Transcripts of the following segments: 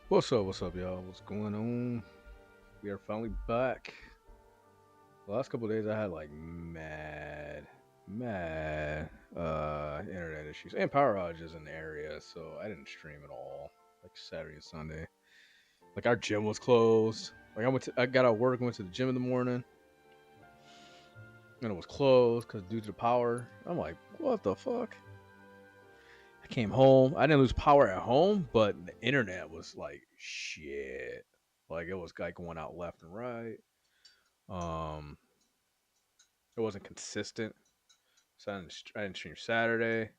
What's up, y'all? What's going on? We are finally back. The last couple days I had like mad internet issues and power outages in the area, so I didn't stream at all. Like Saturday and Sunday. Like our gym was closed. Like I got out of work and went to the gym in the morning, and it was closed because due to the power. I'm like, what the fuck? I came home. I didn't lose power at home, but the internet was like shit. Like it was like going out left and right. Um, it wasn't consistent. So I didn't stream Saturday.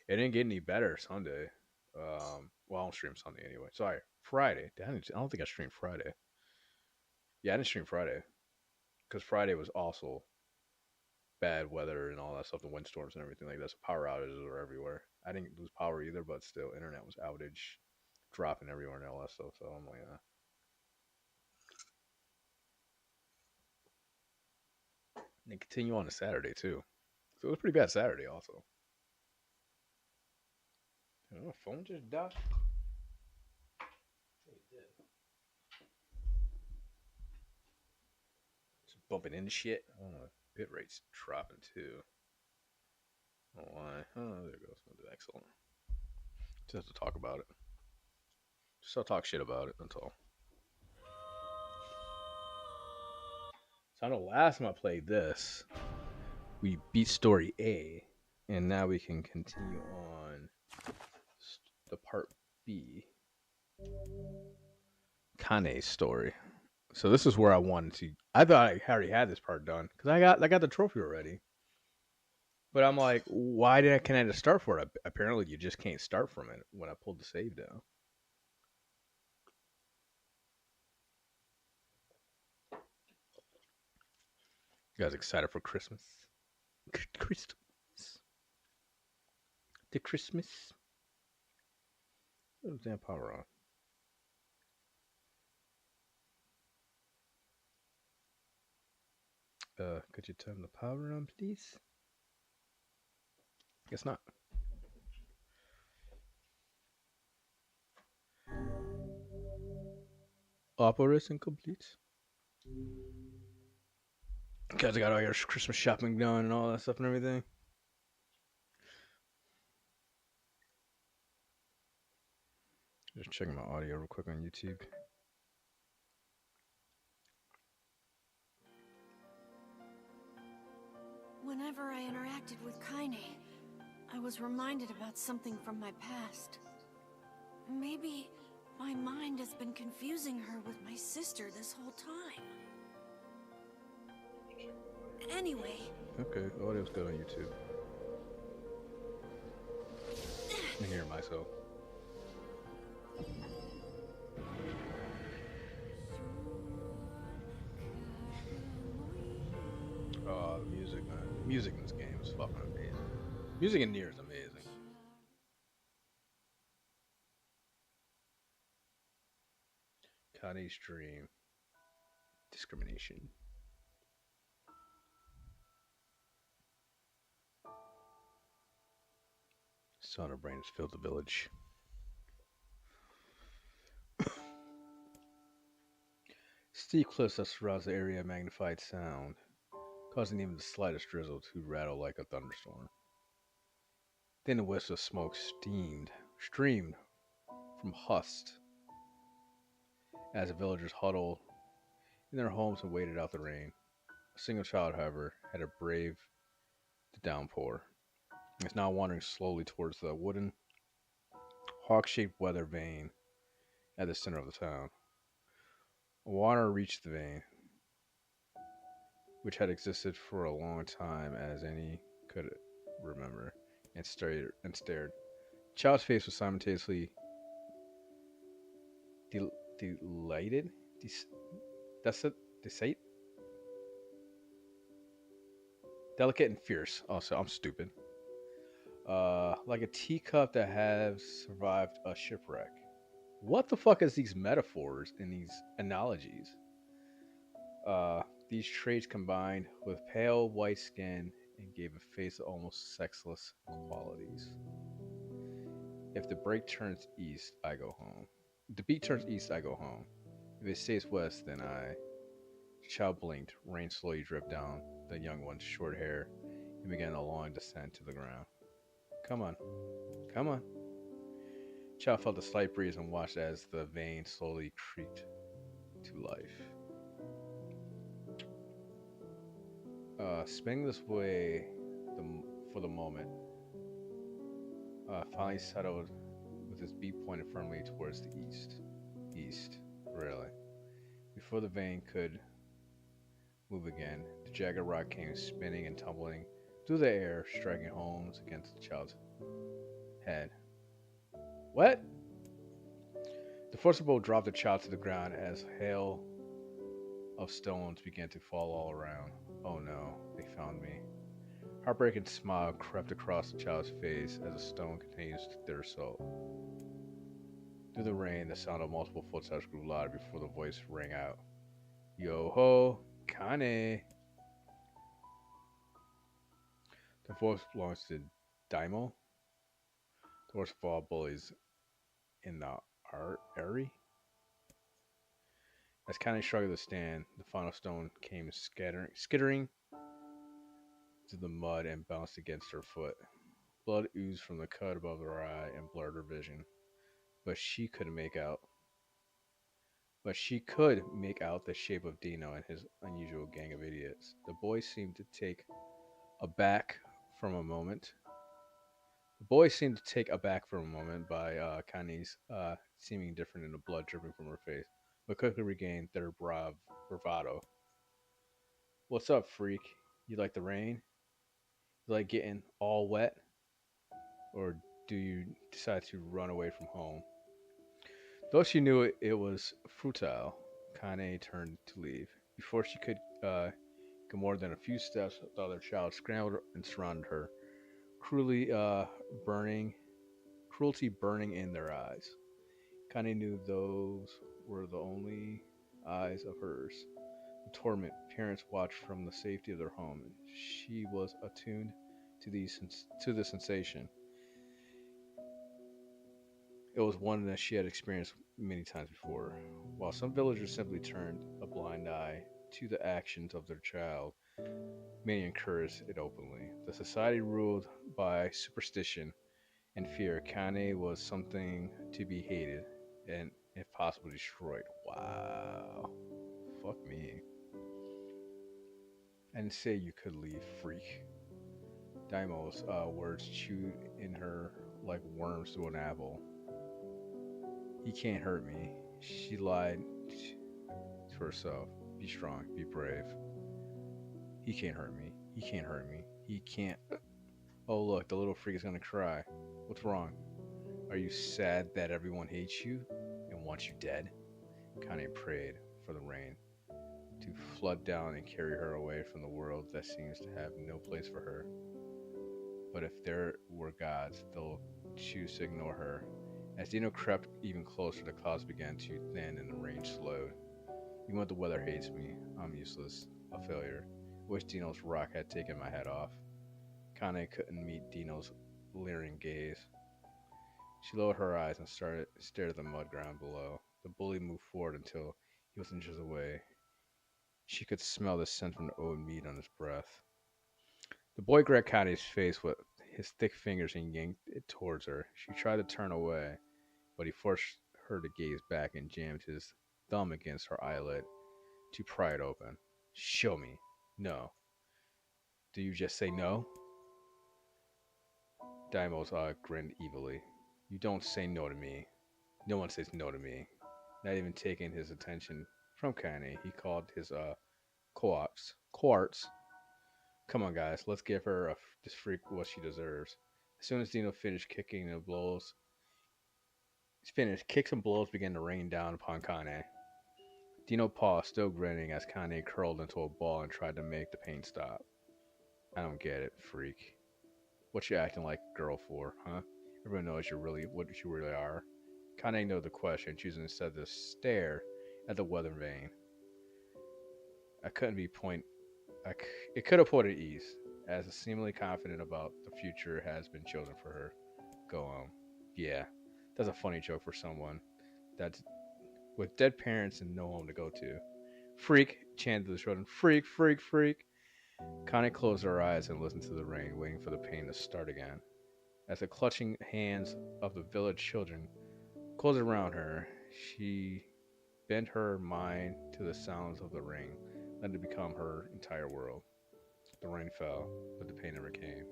It didn't get any better Sunday. Well, I don't stream Sunday anyway. Sorry, Friday. I don't think I streamed Friday. Yeah, I didn't stream Friday because Friday was also bad weather and all that stuff, the windstorms and everything like that. So power outages were everywhere. I didn't lose power either, but still, internet was outage, dropping everywhere and all that stuff. So I'm like, and then continue on to Saturday too. So it was pretty bad Saturday also. My phone just died. Just bumping into shit. Oh, bit rate's dropping too. Oh, why? Oh, there it goes. Excellent. Just have to talk about it. Just I'll talk shit about it. That's all. So I know last time I played this, we beat story A, and now we can continue on the part B, Kane's story. So this is where I wanted to. I thought I already had this part done because I got the trophy already. But I'm like, why did I can I just start for it? Apparently, you just can't start from it when I pulled the save down. You guys excited for Christmas? Christmas. The Christmas. Oh, damn power on. Could you turn the power on, please? Guess not. Operation complete. Guys, I got all your Christmas shopping done and all that stuff and everything. Just checking my audio real quick on YouTube. Whenever I interacted with Kaine, I was reminded about something from my past. Maybe my mind has been confusing her with my sister this whole time. Anyway. Okay, audio's good on YouTube. I can hear myself. Oh, the music, man. The music in this game is fucking amazing. Music in Nier is amazing. Kanye stream. Discrimination. Son of brains filled the village. Steep cliffs that surrounds the area magnified sound, causing even the slightest drizzle to rattle like a thunderstorm. Then a wisp of smoke streamed from Hust as the villagers huddled in their homes and waited out the rain. A single child, however, had to brave the downpour. It's now wandering slowly towards the wooden, hawk-shaped weather vane at the center of the town. Water reached the vein, which had existed for a long time as any could remember, and stared. Child's face was simultaneously delighted. That's it. Deceit? Delicate and fierce. Also, I'm stupid. Like a teacup that has survived a shipwreck. What the fuck is these metaphors and these analogies? Uh, these traits combined with pale white skin and gave a face of almost sexless qualities. If the break turns east, I go home. The beat turns east, I go home. If it stays west, then I. The child blinked. Rain slowly dripped down the young one's short hair and began a long descent to the ground. Come on, come on. The child felt a slight breeze and watched as the vein slowly creaked to life. Spinning this way the, for the moment, finally settled with his beak pointed firmly towards the east. East, really. Before the vein could move again, the jagged rock came spinning and tumbling through the air, striking homes against the child's head. What? The forcible dropped the child to the ground as hail of stones began to fall all around. Oh no, they found me. Heartbreaking smile crept across the child's face as a stone continues their assault. Through the rain, the sound of multiple footsteps grew louder before the voice rang out. Yo ho, Kane! The voice belongs to Daimo, the worst of all bullies in the area. As Kane struggled to stand, the final stone came skittering to the mud and bounced against her foot. Blood oozed from the cut above her eye and blurred her vision. But she couldn't make out. But she could make out the shape of Dino and his unusual gang of idiots. The boy seemed to take aback from a moment. The boy seemed to take aback for a moment by Kane's seeming different in the blood dripping from her face, but quickly regained their bravado. What's up, freak? You like the rain? You like getting all wet? Or do you decide to run away from home? Though she knew it was futile, Kane turned to leave. Before she could go more than a few steps, the other child scrambled and surrounded her, cruelly burning, cruelty burning in their eyes. Kane knew those were the only eyes of hers. The torment parents watched from the safety of their home. She was attuned to the sensation. It was one that she had experienced many times before. While some villagers simply turned a blind eye to the actions of their child, many encouraged it openly. The society ruled by superstition and fear. Kane was something to be hated and, if possible, destroyed. Wow. Fuck me. I didn't say you could leave, freak. Daimo's words chewed in her like worms through an apple. He can't hurt me. She lied to herself. Be strong. Be brave. He can't hurt me. He can't hurt me. He can't. Oh, look, the little freak is gonna cry. What's wrong? Are you sad that everyone hates you and wants you dead? Kanye prayed for the rain to flood down and carry her away from the world that seems to have no place for her. But if there were gods, they'll choose to ignore her. As Dino crept even closer, the clouds began to thin and the rain slowed. Even when the weather hates me, I'm useless, a failure. Wish Dino's rock had taken my head off. Kane couldn't meet Dino's leering gaze. She lowered her eyes and stared at the mud ground below. The bully moved forward until he was inches away. She could smell the scent from the old meat on his breath. The boy grabbed Kane's face with his thick fingers and yanked it towards her. She tried to turn away, but he forced her to gaze back and jammed his thumb against her eyelid to pry it open. Show me. No. Do you just say no? Daimos grinned evilly. You don't say no to me. No one says no to me. Not even taking his attention from Kane, he called his cohorts. Come on, guys, let's give her this freak what she deserves. As soon as Dino finished kicking and blows, kicks and blows began to rain down upon Kane. Dino paused, still grinning, as Kane curled into a ball and tried to make the pain stop. I don't get it, freak. What you acting like a girl for, huh? Everyone knows what you really are. Kane ignored the question, choosing instead to stare at the weather vane. I couldn't be point. It could have put at ease, as seemingly confident about the future has been chosen for her. Go on. Yeah, that's a funny joke for someone. that's with dead parents and no home to go to. Freak, chanted the children. Freak, freak, freak. Connie closed her eyes and listened to the rain, waiting for the pain to start again. As the clutching hands of the village children closed around her, she bent her mind to the sounds of the rain, letting it become her entire world. The rain fell, but the pain never came.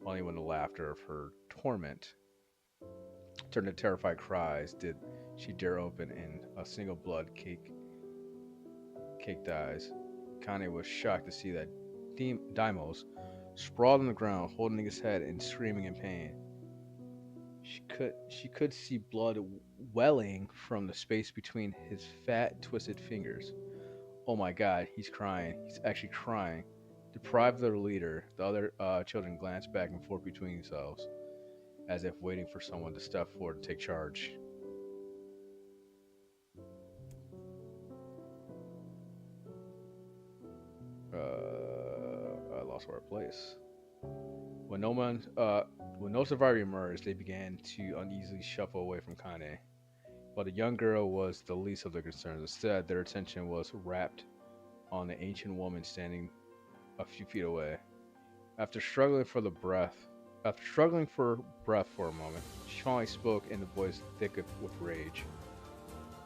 Only when the laughter of her torment turned to terrified cries did she dare open in a single blood caked eyes. Connie was shocked to see that Deimos sprawled on the ground, holding his head and screaming in pain. She could see blood welling from the space between his fat, twisted fingers. Oh my God, he's crying. He's actually crying. Deprived of their leader, the other children glanced back and forth between themselves, as if waiting for someone to step forward and take charge. I lost where I place. When no one, when no survivor emerged, they began to uneasily shuffle away from Kane. But the young girl was the least of their concerns. Instead, their attention was wrapped on the ancient woman standing a few feet away. After struggling for the breath, After struggling for breath for a moment, she finally spoke in a voice thick with rage.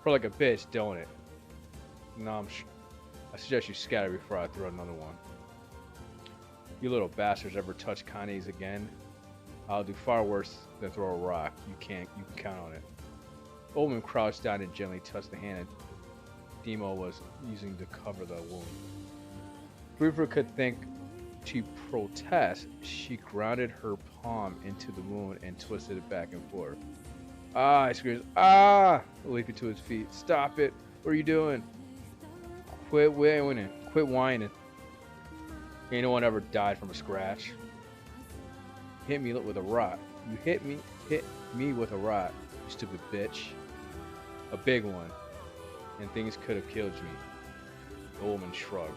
"Purr like a bitch, don't it? No, I suggest you scatter before I throw another one. You little bastards ever touch Kane's again, I'll do far worse than throw a rock. You can count on it." Oldman crouched down and gently touched the hand Demo was using to cover the wound. Before could think to protest, she grounded her palm into the wound and twisted it back and forth. "Ah!" I screamed. "Ah!" Leaping to his feet. "Stop it! What are you doing? Quit whining! Quit whining! Ain't no one ever died from a scratch. Hit me with a rock. You hit me with a rock, you stupid bitch. A big one, and things could have killed me." The woman shrugged.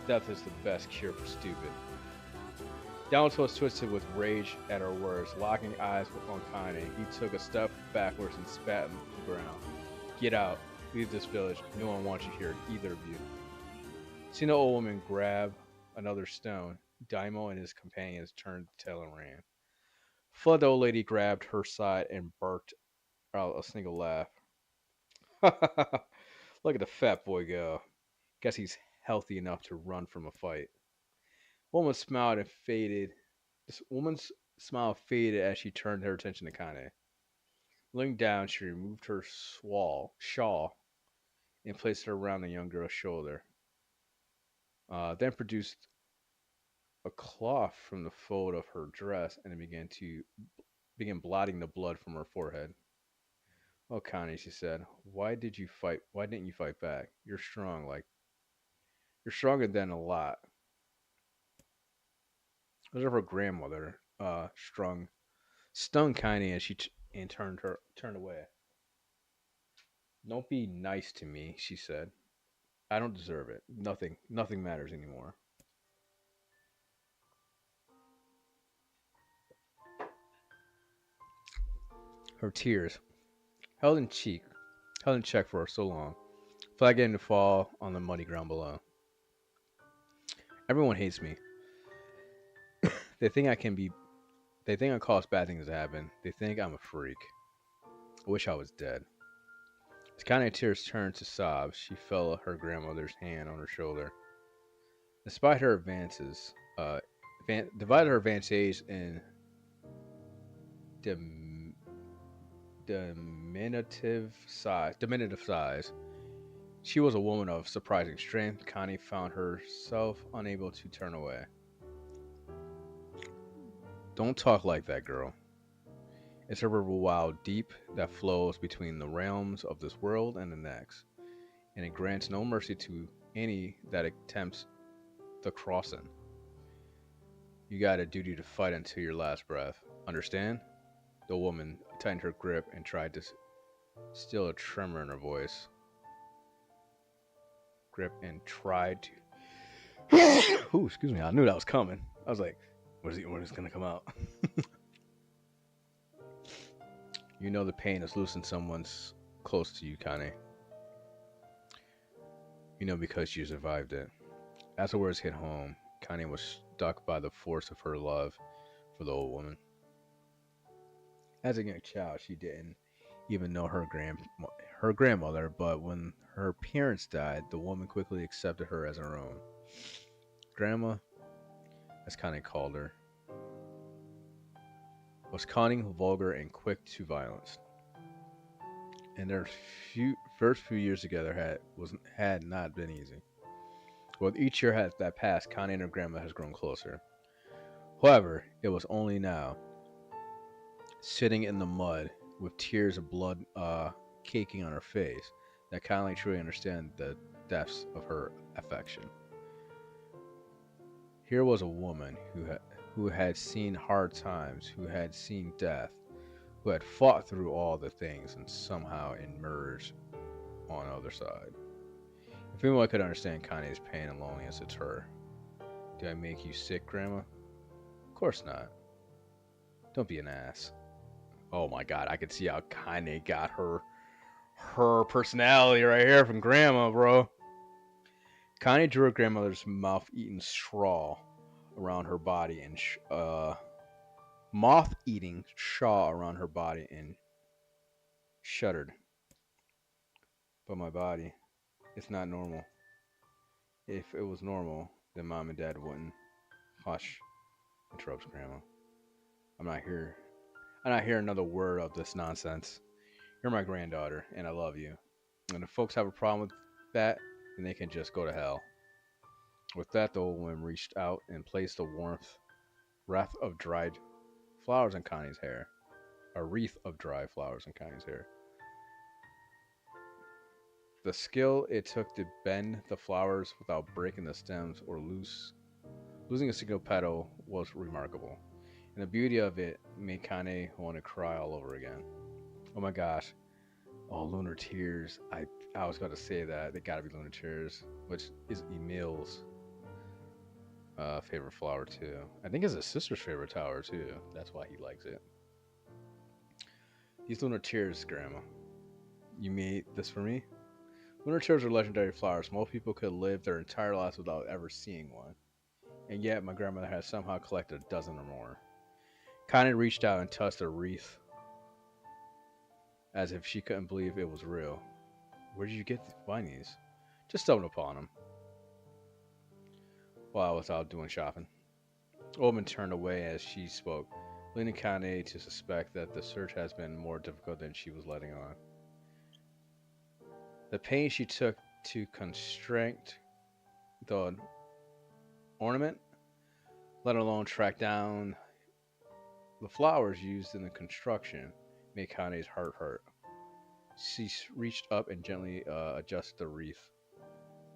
"Death is the best cure for stupid." Dallas was twisted with rage at her words, locking eyes on Kanye. He took a step backwards and spat on the ground. "Get out. Leave this village. No one wants you here, either of you." Seeing the old woman grab another stone, Daimo and his companions turned tail and ran. Flood, the old lady, grabbed her side and barked out a single laugh. "Look at the fat boy go. Guess he's healthy enough to run from a fight." Woman smiled and faded. This woman's smile faded as she turned her attention to Kane. Looking down, she removed her shawl and placed it around the young girl's shoulder. Then produced a cloth from the fold of her dress and began blotting the blood from her forehead. "Oh, Connie," she said, "why did you fight? Why didn't you fight back? You're stronger than a lot." It was her grandmother, stung Connie as and turned away. "Don't be nice to me," she said. "I don't deserve it. Nothing matters anymore." Her tears, held in cheek, held in check for so long, flagging to fall on the muddy ground below. "Everyone hates me. They think I can be. They think I cause bad things to happen. They think I'm a freak. I wish I was dead." As Connie's tears turned to sobs, she felt her grandmother's hand on her shoulder. Despite her divided her advantage in dim, diminutive size, she was a woman of surprising strength. Connie found herself unable to turn away. "Don't talk like that, girl. It's a river wild deep that flows between the realms of this world and the next, and it grants no mercy to any that attempts the crossing. You got a duty to fight until your last breath. Understand?" The woman tightened her grip and tried to still a tremor in her voice. Grip and tried to. Ooh, excuse me. I knew that was coming. I was like, when is it gonna come out?" You know the pain is losing someone's close to you, Kane. You know because you survived it. As the words hit home, Kanye was struck by the force of her love for the old woman. As a young child, she didn't even know her grandmother, but when her parents died, the woman quickly accepted her as her own. Grandma, as Kanye called her, was cunning, vulgar, and quick to violence. And their first few years together had not been easy. With each year that passed, Connie and her grandma has grown closer. However, it was only now, sitting in the mud with tears of blood caking on her face, that Connie truly understood the depths of her affection. Here was a woman who had seen hard times, who had seen death, who had fought through all the things and somehow emerged on the other side. If anyone could understand Kanye's pain and loneliness, it's her. Did I make you sick, Grandma? Of course not. Don't be an ass. Oh my god, I could see how Kanye got her personality right here from Grandma, bro. Kanye drew her grandmother's mouth-eating straw around her body and moth-eating shawl around her body and shuddered. But my body, it's not normal. If it was normal, then Mom and Dad wouldn't. Hush, interrupts Grandma. I'm not here. I'm not hearing another word of this nonsense. You're my granddaughter, and I love you. And if folks have a problem with that, then they can just go to hell. With that, the old woman reached out and placed a wreath of dried flowers in Connie's hair. A wreath of dried flowers in Connie's hair. The skill it took to bend the flowers without breaking the stems or losing a single petal was remarkable. And the beauty of it made Connie want to cry all over again. Oh my gosh. Oh, Lunar Tears. I was about to say that. They gotta be Lunar Tears, which is Emil's favorite flower too. I think it's his sister's favorite flower too. That's why he likes it. These Lunar Tears, Grandma. You made this for me? Lunar Tears are legendary flowers. Most people could live their entire lives without ever seeing one. And yet my grandmother has somehow collected a dozen or more. Connie reached out and touched a wreath as if she couldn't believe it was real. Where did you find these? Just stumbled upon them while I was out doing shopping. Oldman turned away as she spoke, leading Kanye to suspect that the search has been more difficult than she was letting on. The pain she took to construct the ornament, let alone track down the flowers used in the construction, made Kanye's heart hurt. She reached up and gently adjusted the wreath,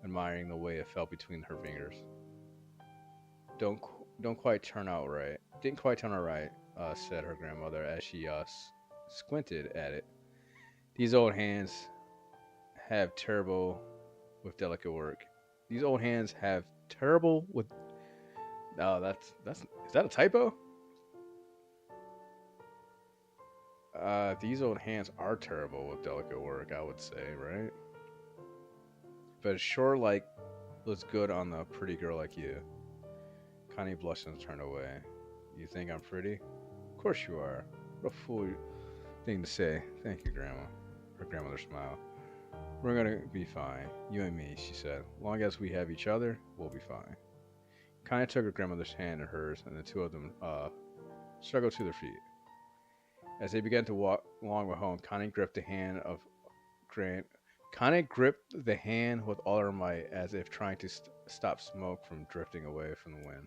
admiring the way it fell between her fingers. Don't don't quite turn out right. Didn't quite turn out right, said her grandmother as she squinted at it. These old hands have terrible with delicate work. These old hands have terrible with. Oh, that's is that a typo? These old hands are terrible with delicate work, I would say, right? But it sure like looks good on a pretty girl like you. Connie blushed and turned away. You think I'm pretty? Of course you are. What a fool thing to say. Thank you, Grandma. Her grandmother smiled. We're gonna be fine. You and me, she said. Long as we have each other, we'll be fine. Connie took her grandmother's hand in hers, and the two of them struggled to their feet. As they began to walk along the home, Connie gripped the hand of Grant. Connie gripped the hand with all her might, as if trying to stop smoke from drifting away from the wind.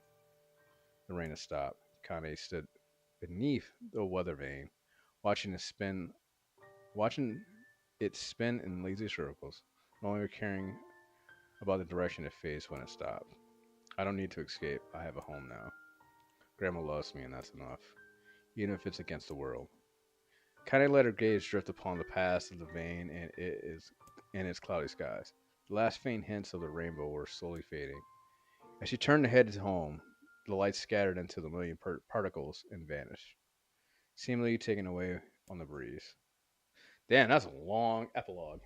The rain had stopped. Connie stood beneath the weather vane, watching watching it spin in lazy circles, no longer caring about the direction it faced when it stopped. I don't need to escape. I have a home now. Grandma loves me, and that's enough, even if it's against the world. Connie let her gaze drift upon the past of the vane and its cloudy skies. The last faint hints of the rainbow were slowly fading. As she turned to head home, the light scattered into the million particles and vanished, seemingly taking away on the breeze. Damn, that's a long epilogue.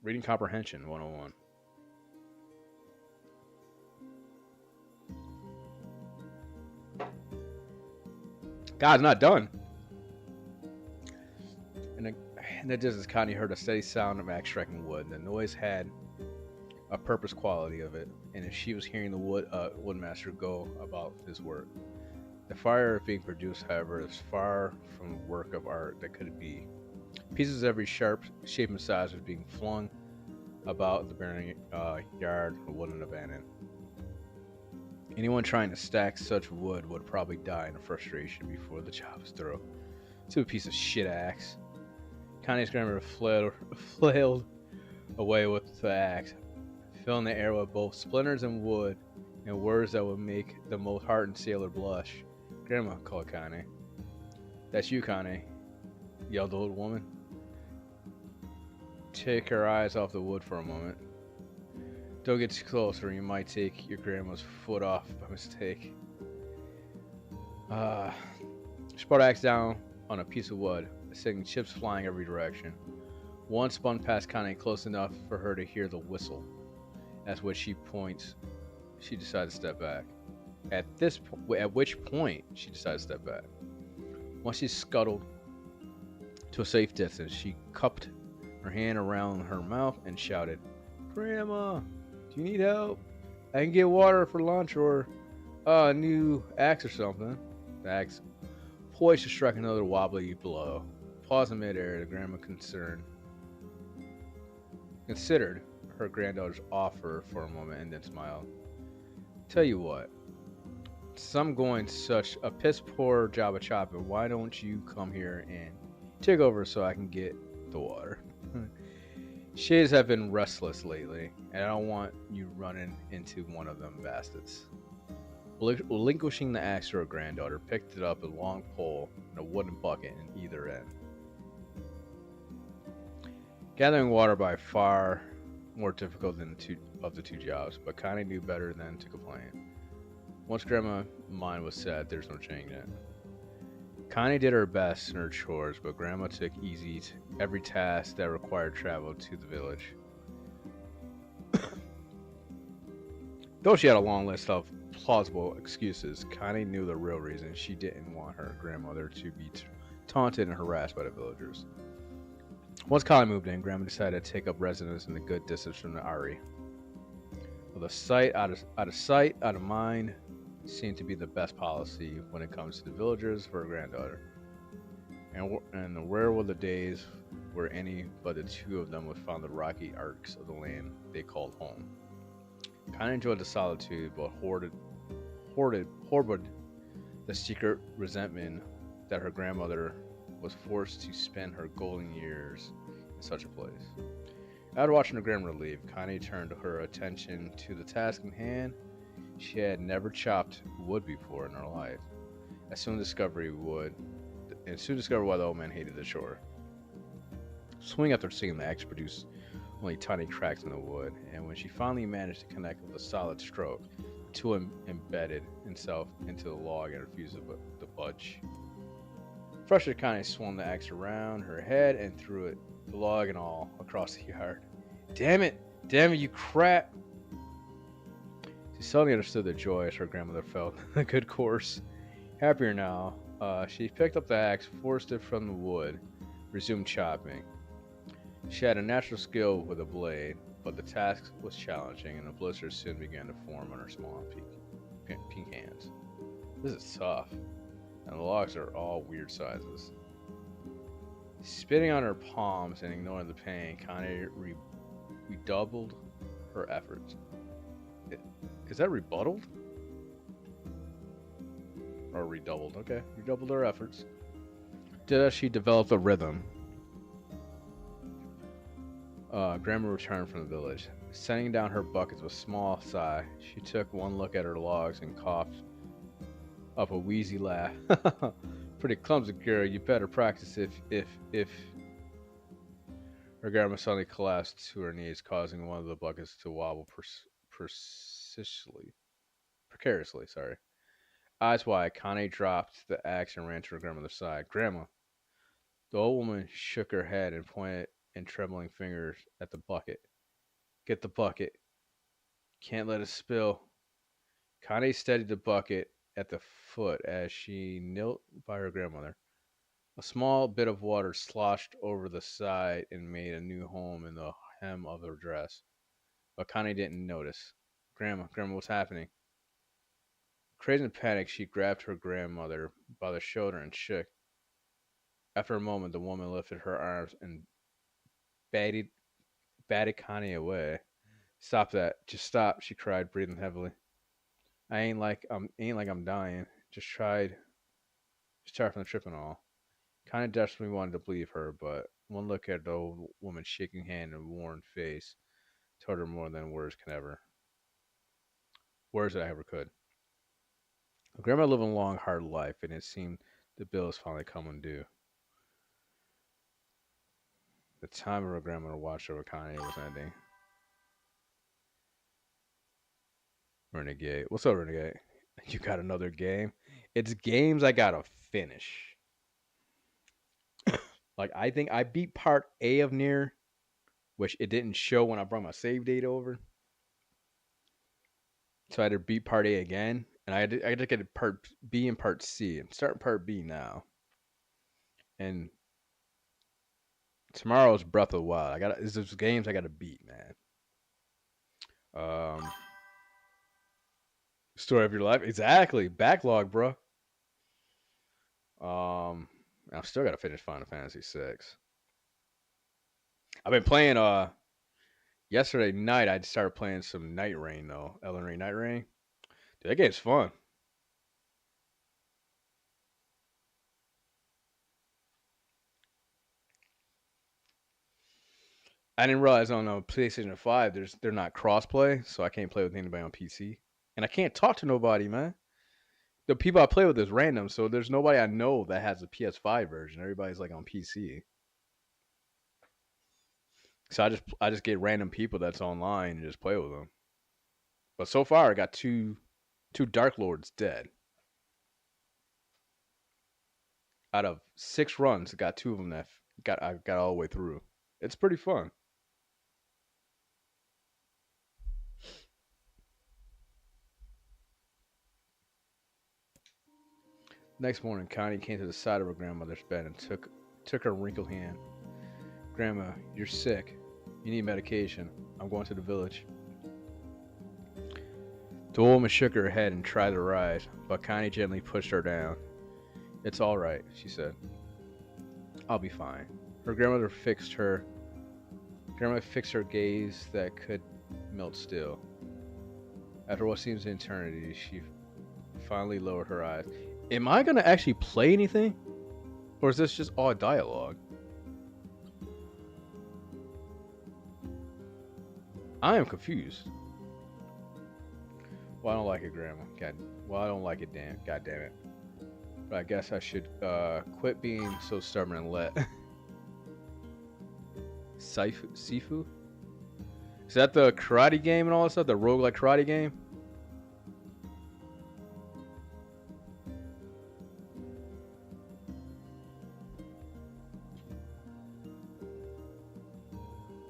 Reading comprehension 101. God's not done. In the, in the distance, Connie heard a steady sound of axe striking wood. The noise had a purpose quality of it, and if she was hearing the woodmaster go about his work. The fire being produced, however, is far from a work of art that could be. Pieces of every sharp shape and size were being flung about the burning yard of wooden abandon. Anyone trying to stack such wood would probably die in frustration before the job was through. To a piece of shit axe. Connie's grandmother flailed away with the axe, filling the air with both splinters and wood, and words that would make the most hardened sailor blush. Grandma, called Connie. That's you, Connie, yelled the old woman. Take her eyes off the wood for a moment. Don't get too close or you might take your grandma's foot off by mistake. She brought the axe down on a piece of wood, sending chips flying every direction. One spun past Connie close enough for her to hear the whistle. At which she decided to step back. At which point she decided to step back. Once she scuttled to a safe distance, she cupped her hand around her mouth and shouted, "Grandma, do you need help? I can get water for lunch or a new axe or something." The axe poised to strike another wobbly blow. Pausing midair, the grandma considered her granddaughter's offer for a moment and then smiled. Tell you what, since I'm going such a piss poor job of chopping, why don't you come here and take over so I can get the water? Shades have been restless lately, and I don't want you running into one of them bastards. Relinquishing the axe to her granddaughter, picked it up a long pole and a wooden bucket in either end. Gathering water by far more difficult than the two jobs, but Connie knew better than to complain. Once Grandma's mind was set, there's no changing it. Connie did her best in her chores, but Grandma took easy every task that required travel to the village. Though she had a long list of plausible excuses, Connie knew the real reason she didn't want her grandmother to be taunted and harassed by the villagers. Once Connie moved in, Grandma decided to take up residence in the good distance from the Ari. Well, the sight out of sight, out of mind seemed to be the best policy when it comes to the villagers for her granddaughter. And where were the days where any but the two of them would find the rocky arcs of the land they called home? Connie enjoyed the solitude, but harbored the secret resentment that her grandmother was forced to spend her golden years in such a place. After watching her grandmother leave, Connie turned her attention to the task in hand. She had never chopped wood before in her life, and soon discovered why the old man hated the chore. Swing after seeing the axe produce only tiny cracks in the wood, and when she finally managed to connect with a solid stroke, the tool embedded itself into the log and refused to budge. Frustrated, Connie swung the axe around her head and threw it, the log and all, across the yard. Damn it, you crap! She suddenly understood the joy as her grandmother felt a good course. Happier now, she picked up the axe, forced it from the wood, resumed chopping. She had a natural skill with a blade, but the task was challenging, and a blister soon began to form on her small pink hands. This is tough, and the logs are all weird sizes. Spitting on her palms and ignoring the pain, Connie redoubled her efforts. Is that rebutted? Or redoubled, okay. Redoubled her efforts. Did she develop a rhythm? Grandma returned from the village. Setting down her buckets with a small sigh, she took one look at her logs and coughed up a wheezy laugh. Pretty clumsy, girl. You better practice if. Her grandma suddenly collapsed to her knees, causing one of the buckets to wobble precariously. Sorry. Eyes wide, Connie dropped the axe and ran to her grandmother's side. Grandma, The old woman shook her head and pointed in trembling fingers at the bucket. Get the bucket. Can't let it spill. Connie steadied the bucket at the foot as she knelt by her grandmother. A small bit of water sloshed over the side and made a new home in the hem of her dress. But Connie didn't notice. Grandma, what's happening? Crazed in panic, she grabbed her grandmother by the shoulder and shook. After a moment, the woman lifted her arms and batted, batted Connie away. Stop that. Just stop, she cried, breathing heavily. I ain't like I'm dying. Just tired from the trip and all. Connie desperately wanted to believe her, but one look at the old woman's shaking hand and worn face told her more than words that ever could. Grandma lived a long, hard life, and it seemed the bills finally coming due. The time of her grandmother watched over Connie was ending. Renegade. What's up, Renegade? You got another game? It's games I gotta finish. Like, I think I beat part A of Nier, which it didn't show when I brought my save data over. So I had to beat part A again, and I had to get part B and part C. I'm starting part B now. And tomorrow's Breath of the Wild. There's games I gotta beat, man. Um, Story of your life, exactly. Backlog, bro. I've still got to finish Final Fantasy VI. I've been playing. Yesterday night I started playing some Night Rain though. Elden Ring Night Rain. Dude, that game's fun. I didn't realize on PlayStation 5 they're not crossplay, so I can't play with anybody on PC, and I can't talk to nobody, man. The people I play with is random, so there's nobody I know that has a PS5 version. Everybody's like on PC. So I just get random people that's online and just play with them. But so far, I got two Dark Lords dead out of 6 runs. I got two of them that I got all the way through. It's pretty fun. Next morning, Connie came to the side of her grandmother's bed and took her wrinkled hand. Grandma, you're sick. You need medication. I'm going to the village. The woman shook her head and tried to rise, but Connie gently pushed her down. It's all right, she said. I'll be fine. Her grandma fixed her gaze that could melt still. After what seems an eternity, she finally lowered her eyes. Am I gonna actually play anything? Or is this just all dialogue? I am confused. Well, I don't like it, Grandma. I don't like it, damn. God damn it. But I guess I should quit being so stubborn and let Sifu? Is that the karate game and all that stuff? The roguelike karate game?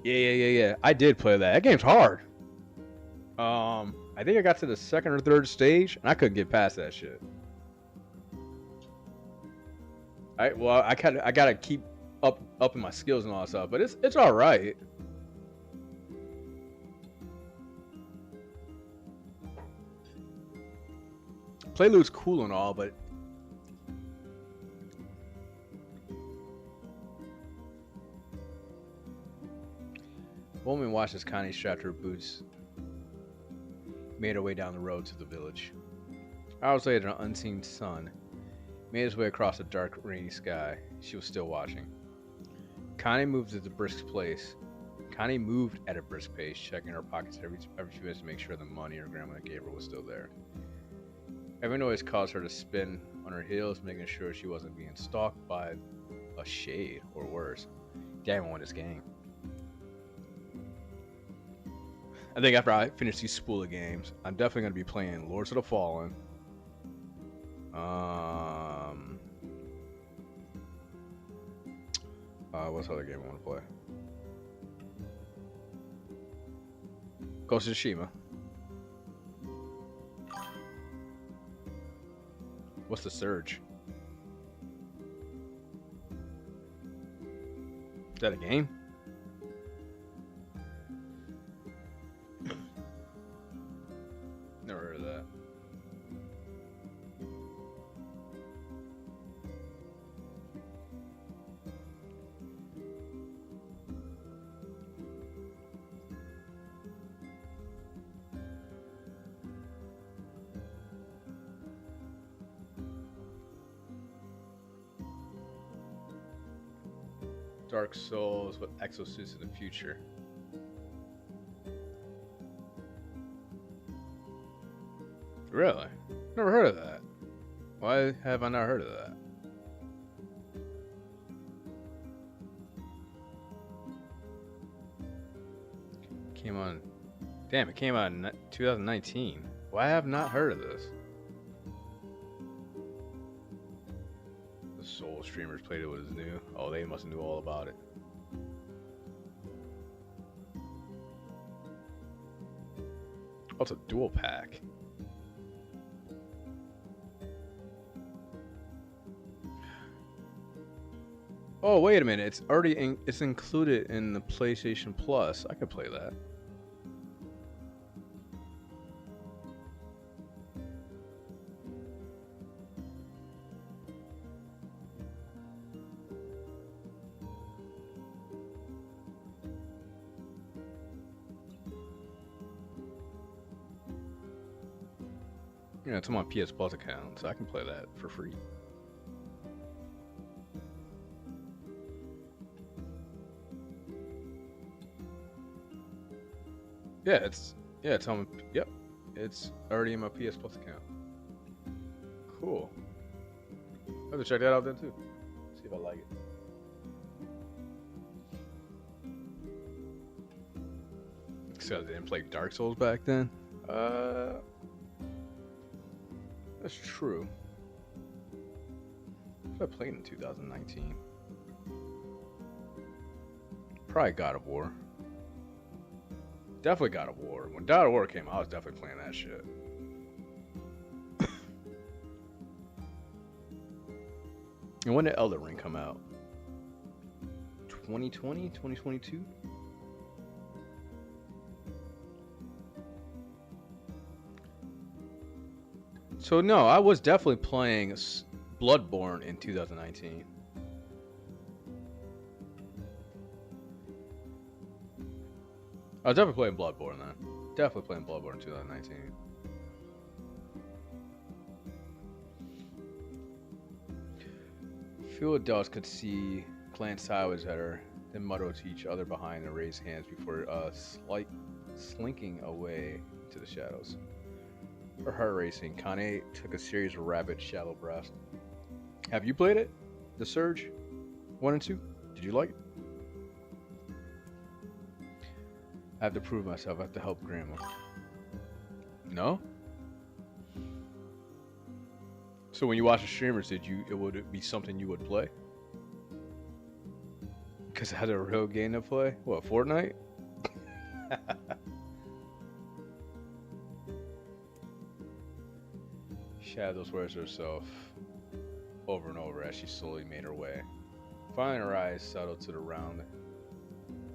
Yeah. I did play that. That game's hard. I think I got to the second or third stage, and I couldn't get past that shit. I gotta keep up in my skills and all that stuff, but it's all right. Playloop's cool and all, but woman watched as Connie strapped her boots, made her way down the road to the village. Hours later, an unseen sun made his way across the dark, rainy sky. She was still watching. Connie moved at a brisk pace, checking her pockets every few minutes to make sure the money her grandmother gave her was still there. Every noise caused her to spin on her heels, making sure she wasn't being stalked by a shade or worse. Damn, I want this game. I think after I finish these spool of games, I'm definitely going to be playing Lords of the Fallen. what's the other game I want to play? Ghost of Tsushima. What's the Surge? Is that a game? Never heard of that. Dark Souls with exosuits in the future. Really? Never heard of that. Why have I not heard of that? Came on. Damn, it came out in 2019. Why have I not heard of this? The Soul streamers played it was new. Oh, they must have knew all about it. Oh, it's a dual pack. Oh, wait a minute. It's already it's included in the PlayStation Plus. I could play that. Yeah, it's on my PS Plus account, so I can play that for free. Yeah, it's on. Yep, it's already in my PS Plus account. Cool. I have to check that out then too. See if I like it. Except I didn't play Dark Souls back then. That's true. I played in 2019. Probably God of War. Definitely God of War. When God of War came out, I was definitely playing that shit. And when did Elden Ring come out? 2020? 2022? So no, I was definitely playing Bloodborne in 2019. I was definitely playing Bloodborne then. Definitely playing Bloodborne in 2019. Few adults could see, glance sideways at her, then mutter to each other behind and raise hands before slinking away to the shadows. Her heart racing, Kane took a series of rapid, shallow breaths. Have you played it? The Surge? 1 and 2? Did you like it? I have to prove myself. I have to help Grandma. No? So when you watch the streamers, it would be something you would play? Because it has a real game to play? What, Fortnite? Shadows wears herself over and over as she slowly made her way. Finally, her eyes settled to the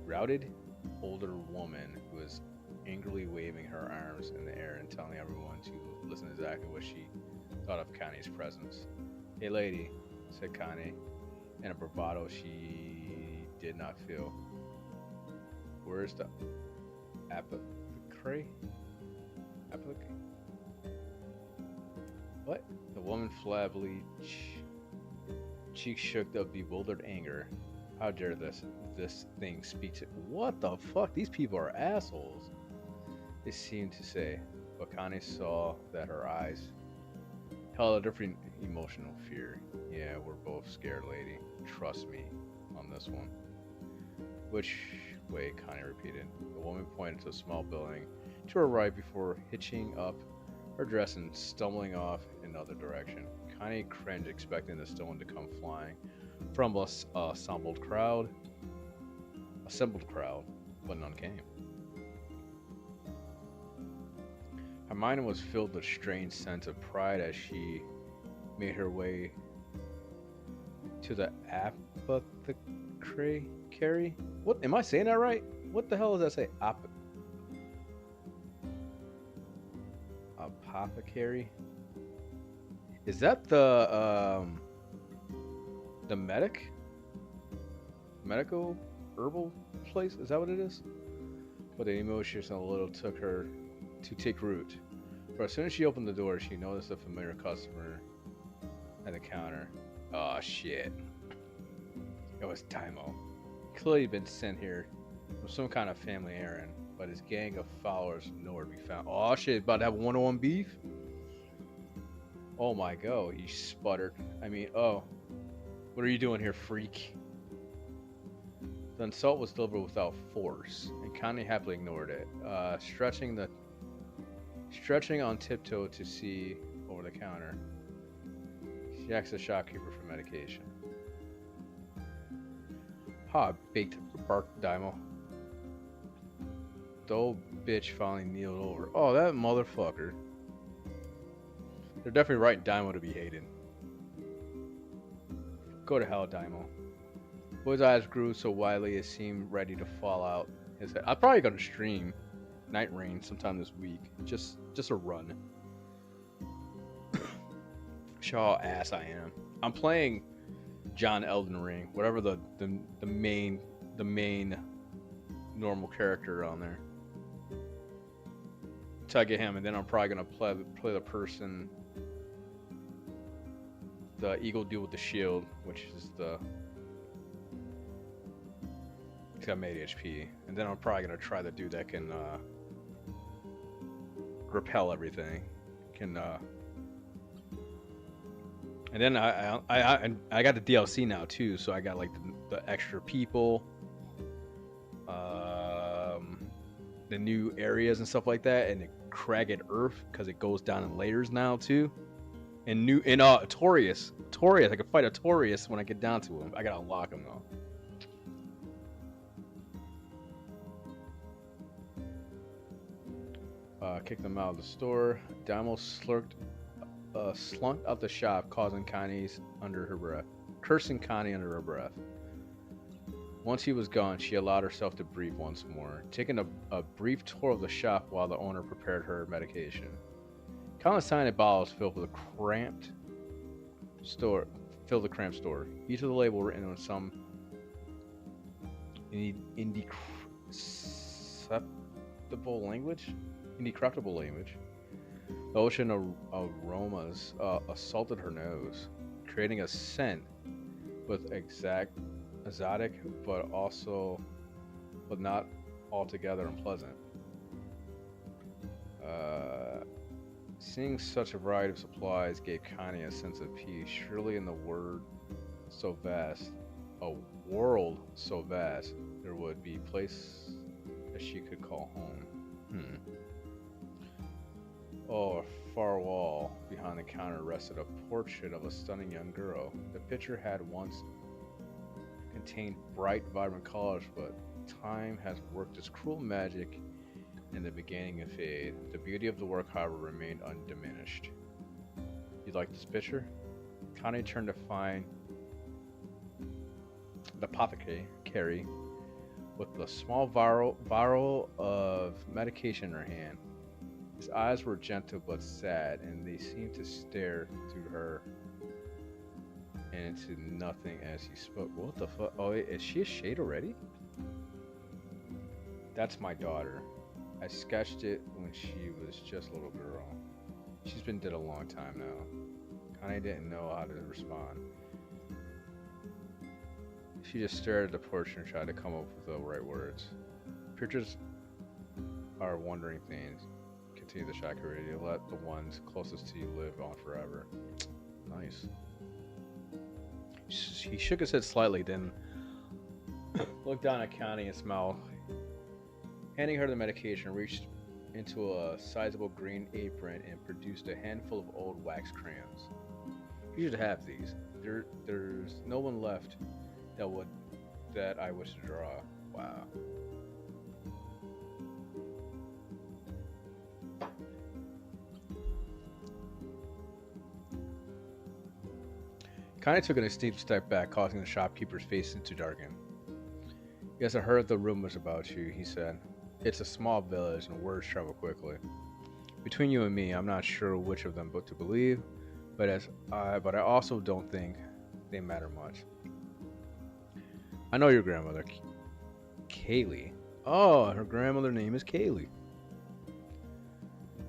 routed older woman who was angrily waving her arms in the air and telling everyone to listen exactly what she thought of Kane's presence. "Hey lady," said Kane, in a bravado she did not feel. "Where's the apothecary? Apothecary? What?" The woman flabbily cheeks shook of bewildered anger. "How dare this thing speak to— What the fuck? These people are assholes," they seemed to say. But Kane saw that her eyes held a different emotional fear. "Yeah, we're both scared, lady. Trust me on this one." "Which way?" Kane repeated. The woman pointed to a small building to her right before hitching up her dress and stumbling off in another direction. Connie cringed, expecting the stone to come flying from a assembled crowd, but none came. Her mind was filled with a strange sense of pride as she made her way to the apothecary. What am I saying that right? What the hell does that say? Apothecary? Is that the medical herbal place? Is that what it is? But the emotions a little took her to take root. But as soon as she opened the door, she noticed a familiar customer at the counter. Oh shit! It was Daimo. Clearly been sent here from some kind of family errand, but his gang of followers nowhere to be found. Oh shit! About to have one-on-one beef. Oh my god! He sputtered. I mean, oh, what are you doing here, freak? The insult was delivered without force, and Connie happily ignored it, stretching on tiptoe to see over the counter. She asked the shopkeeper for medication. Ha! Baked, barked Daimo. The old bitch finally kneeled over. Oh, that motherfucker. They're definitely right, Daimo, to be hated. Go to hell, Daimo. Boy's eyes grew so widely it seemed ready to fall out his head. I'm probably gonna stream Night Rain sometime this week. Just a run. Show how ass I am. I'm playing John Elden Ring, whatever the main normal character on there. Till I get him, and then I'm probably gonna play the person, the eagle dude with the shield, which is the. He's got made HP, and then I'm probably gonna try the dude that can repel everything, can. And then I got the DLC now too, so I got like the extra people, the new areas and stuff like that, and the cragged earth because it goes down in layers now too. And Torius, I can fight a Torius when I get down to him. I gotta unlock him though. Kicked them out of the store. Daimo slunk out the shop, cursing Connie under her breath. Once he was gone, she allowed herself to breathe once more, taking a brief tour of the shop while the owner prepared her medication. Countless tiny bottles filled the cramped store. Each of the label written in some indecryptable language. The ocean aromas assaulted her nose, creating a scent with exotic, but not altogether unpleasant. Seeing such a variety of supplies gave Connie a sense of peace. Surely, in a world so vast, there would be a place that she could call home. Oh, a far wall behind the counter rested a portrait of a stunning young girl. The picture had once contained bright, vibrant colors, but time has worked its cruel magic and the beginning of fade. The beauty of the work, however, remained undiminished. You like this picture? Connie turned to find the apothecary with a small vial of medication in her hand. His eyes were gentle but sad, and they seemed to stare through her and into nothing as he spoke. What the fuck? Oh, is she a shade already? That's my daughter. I sketched it when she was just a little girl. She's been dead a long time now. Connie didn't know how to respond. She just stared at the portrait and tried to come up with the right words. Pictures are wondering things. Continue the shotgun radio. Let the ones closest to you live on forever. Nice. He shook his head slightly, then looked down at Connie and smiled. Handing her the medication, reached into a sizable green apron and produced a handful of old wax crayons. You should have these. There's no one left that would that I wish to draw. Wow. Connie took an instinctive step back, causing the shopkeeper's face to darken. Yes, I heard the rumors about you, he said. It's a small village and words travel quickly. Between you and me, I'm not sure which of them to believe, but I also don't think they matter much. I know your grandmother, Kaylee. Oh, her grandmother's name is Kaylee.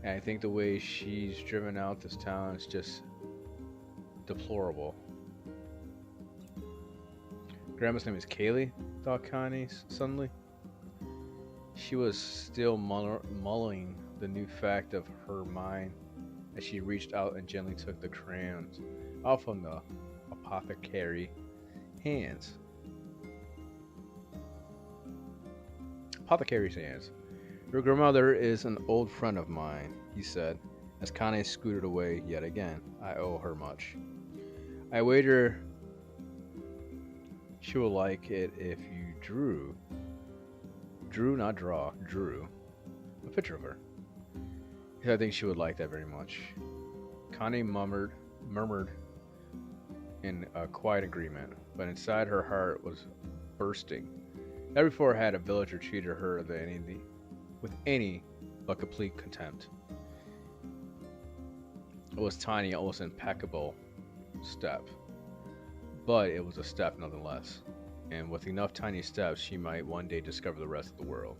And I think the way she's driven out this town is just deplorable. Grandma's name is Kaylee, thought Connie suddenly. She was still mulling the new fact of her mind as she reached out and gently took the crayons out from the apothecary hands. Apothecary's hands. Your grandmother is an old friend of mine, he said, as Connie scooted away yet again. I owe her much. I wager she will like it if you drew, not draw, drew, a picture of her. I think she would like that very much. Connie murmured in a quiet agreement, but inside her heart was bursting. Never before had a villager treated her with any but complete contempt. It was tiny, almost impeccable step, but it was a step nonetheless. And with enough tiny steps, she might one day discover the rest of the world.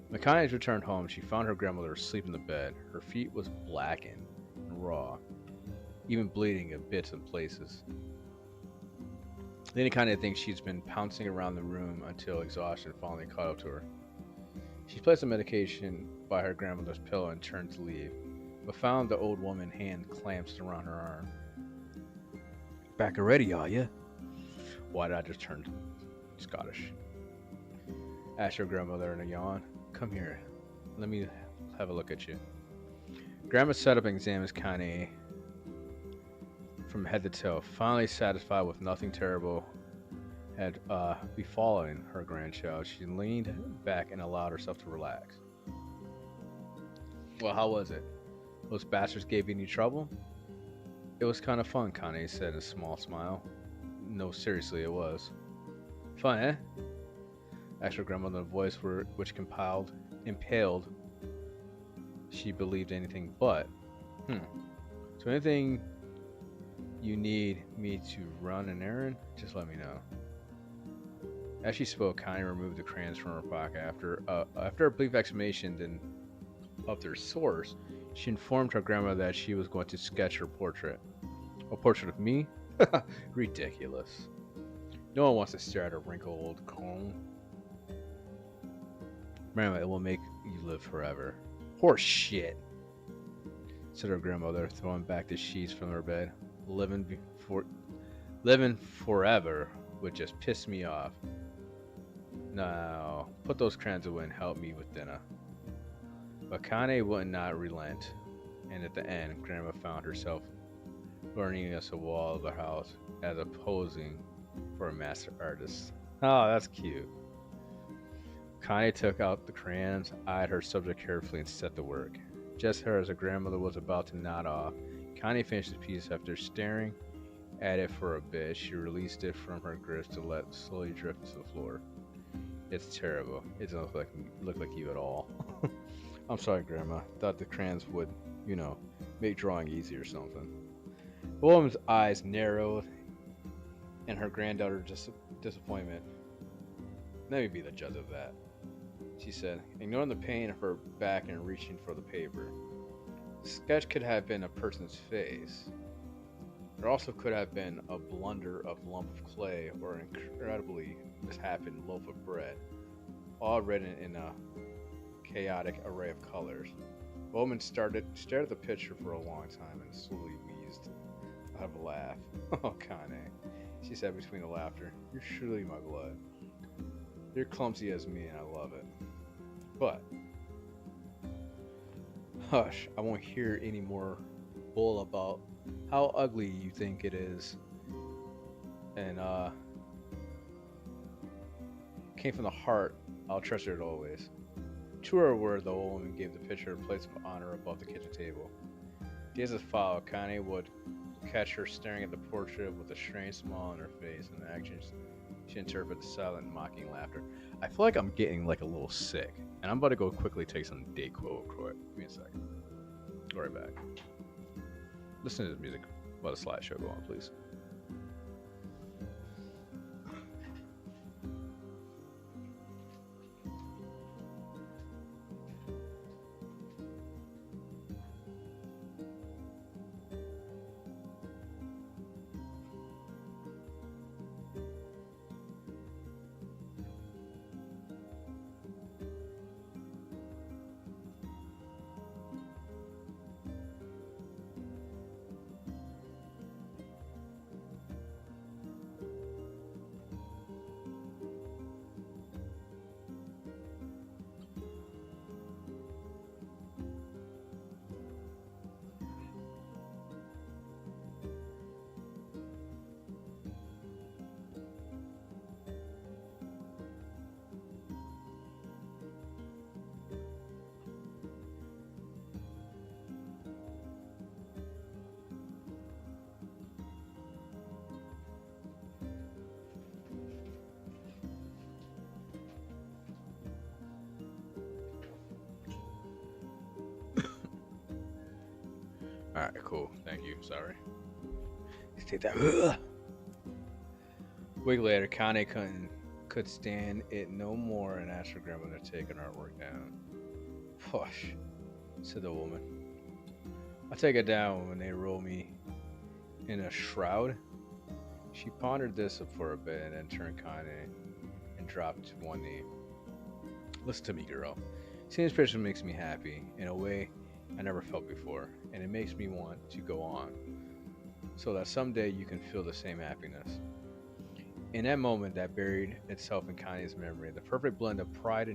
When Connie returned home, she found her grandmother asleep in the bed. Her feet was blackened and raw, even bleeding in bits and places. Then Connie thinks she's been pouncing around the room until exhaustion finally caught up to her. She placed the medication by her grandmother's pillow and turned to leave, but found the old woman's hand clamped around her arm. Back already, are you? Why did I just turn Scottish? Asked her grandmother in a yawn. Come here. Let me have a look at you. Grandma sat up and examined Connie from head to toe. Finally satisfied with nothing terrible had befallen her grandchild, she leaned back and allowed herself to relax. Well, how was it? Those bastards gave you any trouble? It was kind of fun, Connie said in a small smile. No, seriously, it was. Fun, eh? Asked her grandmother in a voice which impaled. She believed anything but. So anything you need me to run an errand, just let me know. As she spoke, Connie removed the crayons from her pocket. After a brief explanation of their source, she informed her grandmother that she was going to sketch her portrait. A portrait of me? Ridiculous. No one wants to stare at a wrinkled old comb. Grandma, it will make you live forever. Horse shit, said her grandmother, throwing back the sheets from her bed. Living forever would just piss me off. Now, put those crayons away and help me with dinner. But Connie would not relent, and at the end, Grandma found herself burning against the wall of the house as a posing for a master artist. Oh, that's cute. Connie took out the crayons, eyed her subject carefully, and set to work. Just as her grandmother was about to nod off, Connie finished the piece. After staring at it for a bit, she released it from her grip to let it slowly drift to the floor. It's terrible. It doesn't look like you at all. I'm sorry, Grandma. Thought the crayons would, make drawing easy or something. The woman's eyes narrowed, and her granddaughter's disappointment. Let me be the judge of that, she said, ignoring the pain of her back and reaching for the paper. The sketch could have been a person's face. There also could have been a blunder of lump of clay or an incredibly misshapen loaf of bread, all written in a chaotic array of colors. The woman stared at the picture for a long time and slowly wheezed out of a laugh. Oh, Connie, she said between the laughter, you're surely my blood. You're clumsy as me and I love it. But Hush, I won't hear any more bull about how ugly you think it is. And came from the heart. I'll trust her always. To her word, the old woman gave the pitcher a place of honor above the kitchen table. Days as followed, Connie would catch her staring at the portrait with a strange smile on her face, and the actions she interpreted the silent, mocking laughter. I feel like I'm getting like a little sick, and I'm about to go quickly take some Dayquil. Give me a second. Be right back. Listen to this music while the slideshow go on, please. All right, cool. Thank you. Sorry. Let's take that. Ugh. A week later, Connie could stand it no more and asked her grandmother to take an artwork down. Push, said the woman. I'll take it down when they roll me in a shroud. She pondered this for a bit and then turned Connie and dropped to one knee. Listen to me, girl. Seeing this picture makes me happy in a way I never felt before, and it makes me want to go on so that someday you can feel the same happiness. In that moment that buried itself in Kanye's memory, the perfect blend of pride,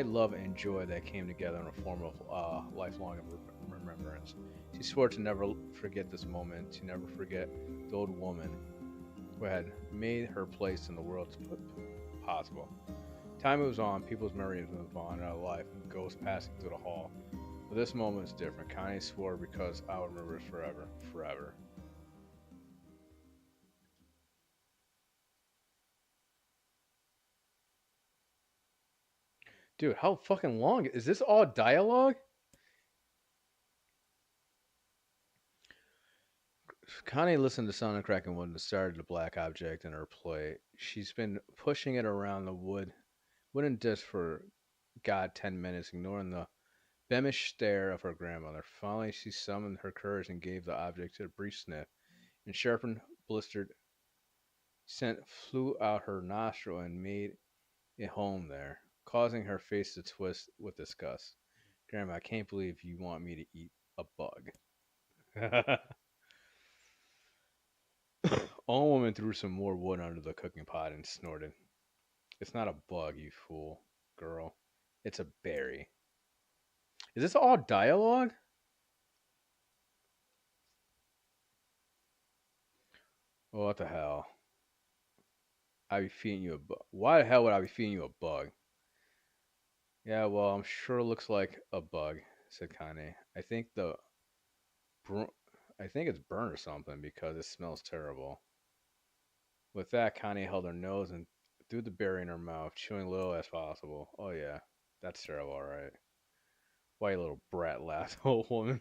love, and joy that came together in a form of lifelong remembrance. She swore to never forget this moment, to never forget the old woman who had made her place in the world possible. Time moves on, people's memories move on in our life, and ghosts passing through the hall. But this moment is different. Kanye swore because I'll remember it forever, forever. Dude, how fucking long is this? All dialogue? Connie listened to sound cracking wood and started the black object in her plate. She's been pushing it around the wooden disc for god 10 minutes, ignoring the beamish stare of her grandmother. Finally, she summoned her courage and gave the object a brief sniff, and sharpened, blistered scent flew out her nostril and made it home there, causing her face to twist with disgust. Grandma, I can't believe you want me to eat a bug. Old woman threw some more wood under the cooking pot and snorted. It's not a bug, you fool, girl. It's a berry. Is this all dialogue? Oh, what the hell? I'd be feeding you a bug. Why the hell would I be feeding you a bug? Yeah, well, I'm sure it looks like a bug, said Kane. Br- I think it's burnt or something because it smells terrible. With that, Kane held her nose and threw the berry in her mouth, chewing little as possible. Oh yeah, that's terrible, all right. Why, you little brat, laughed the old woman.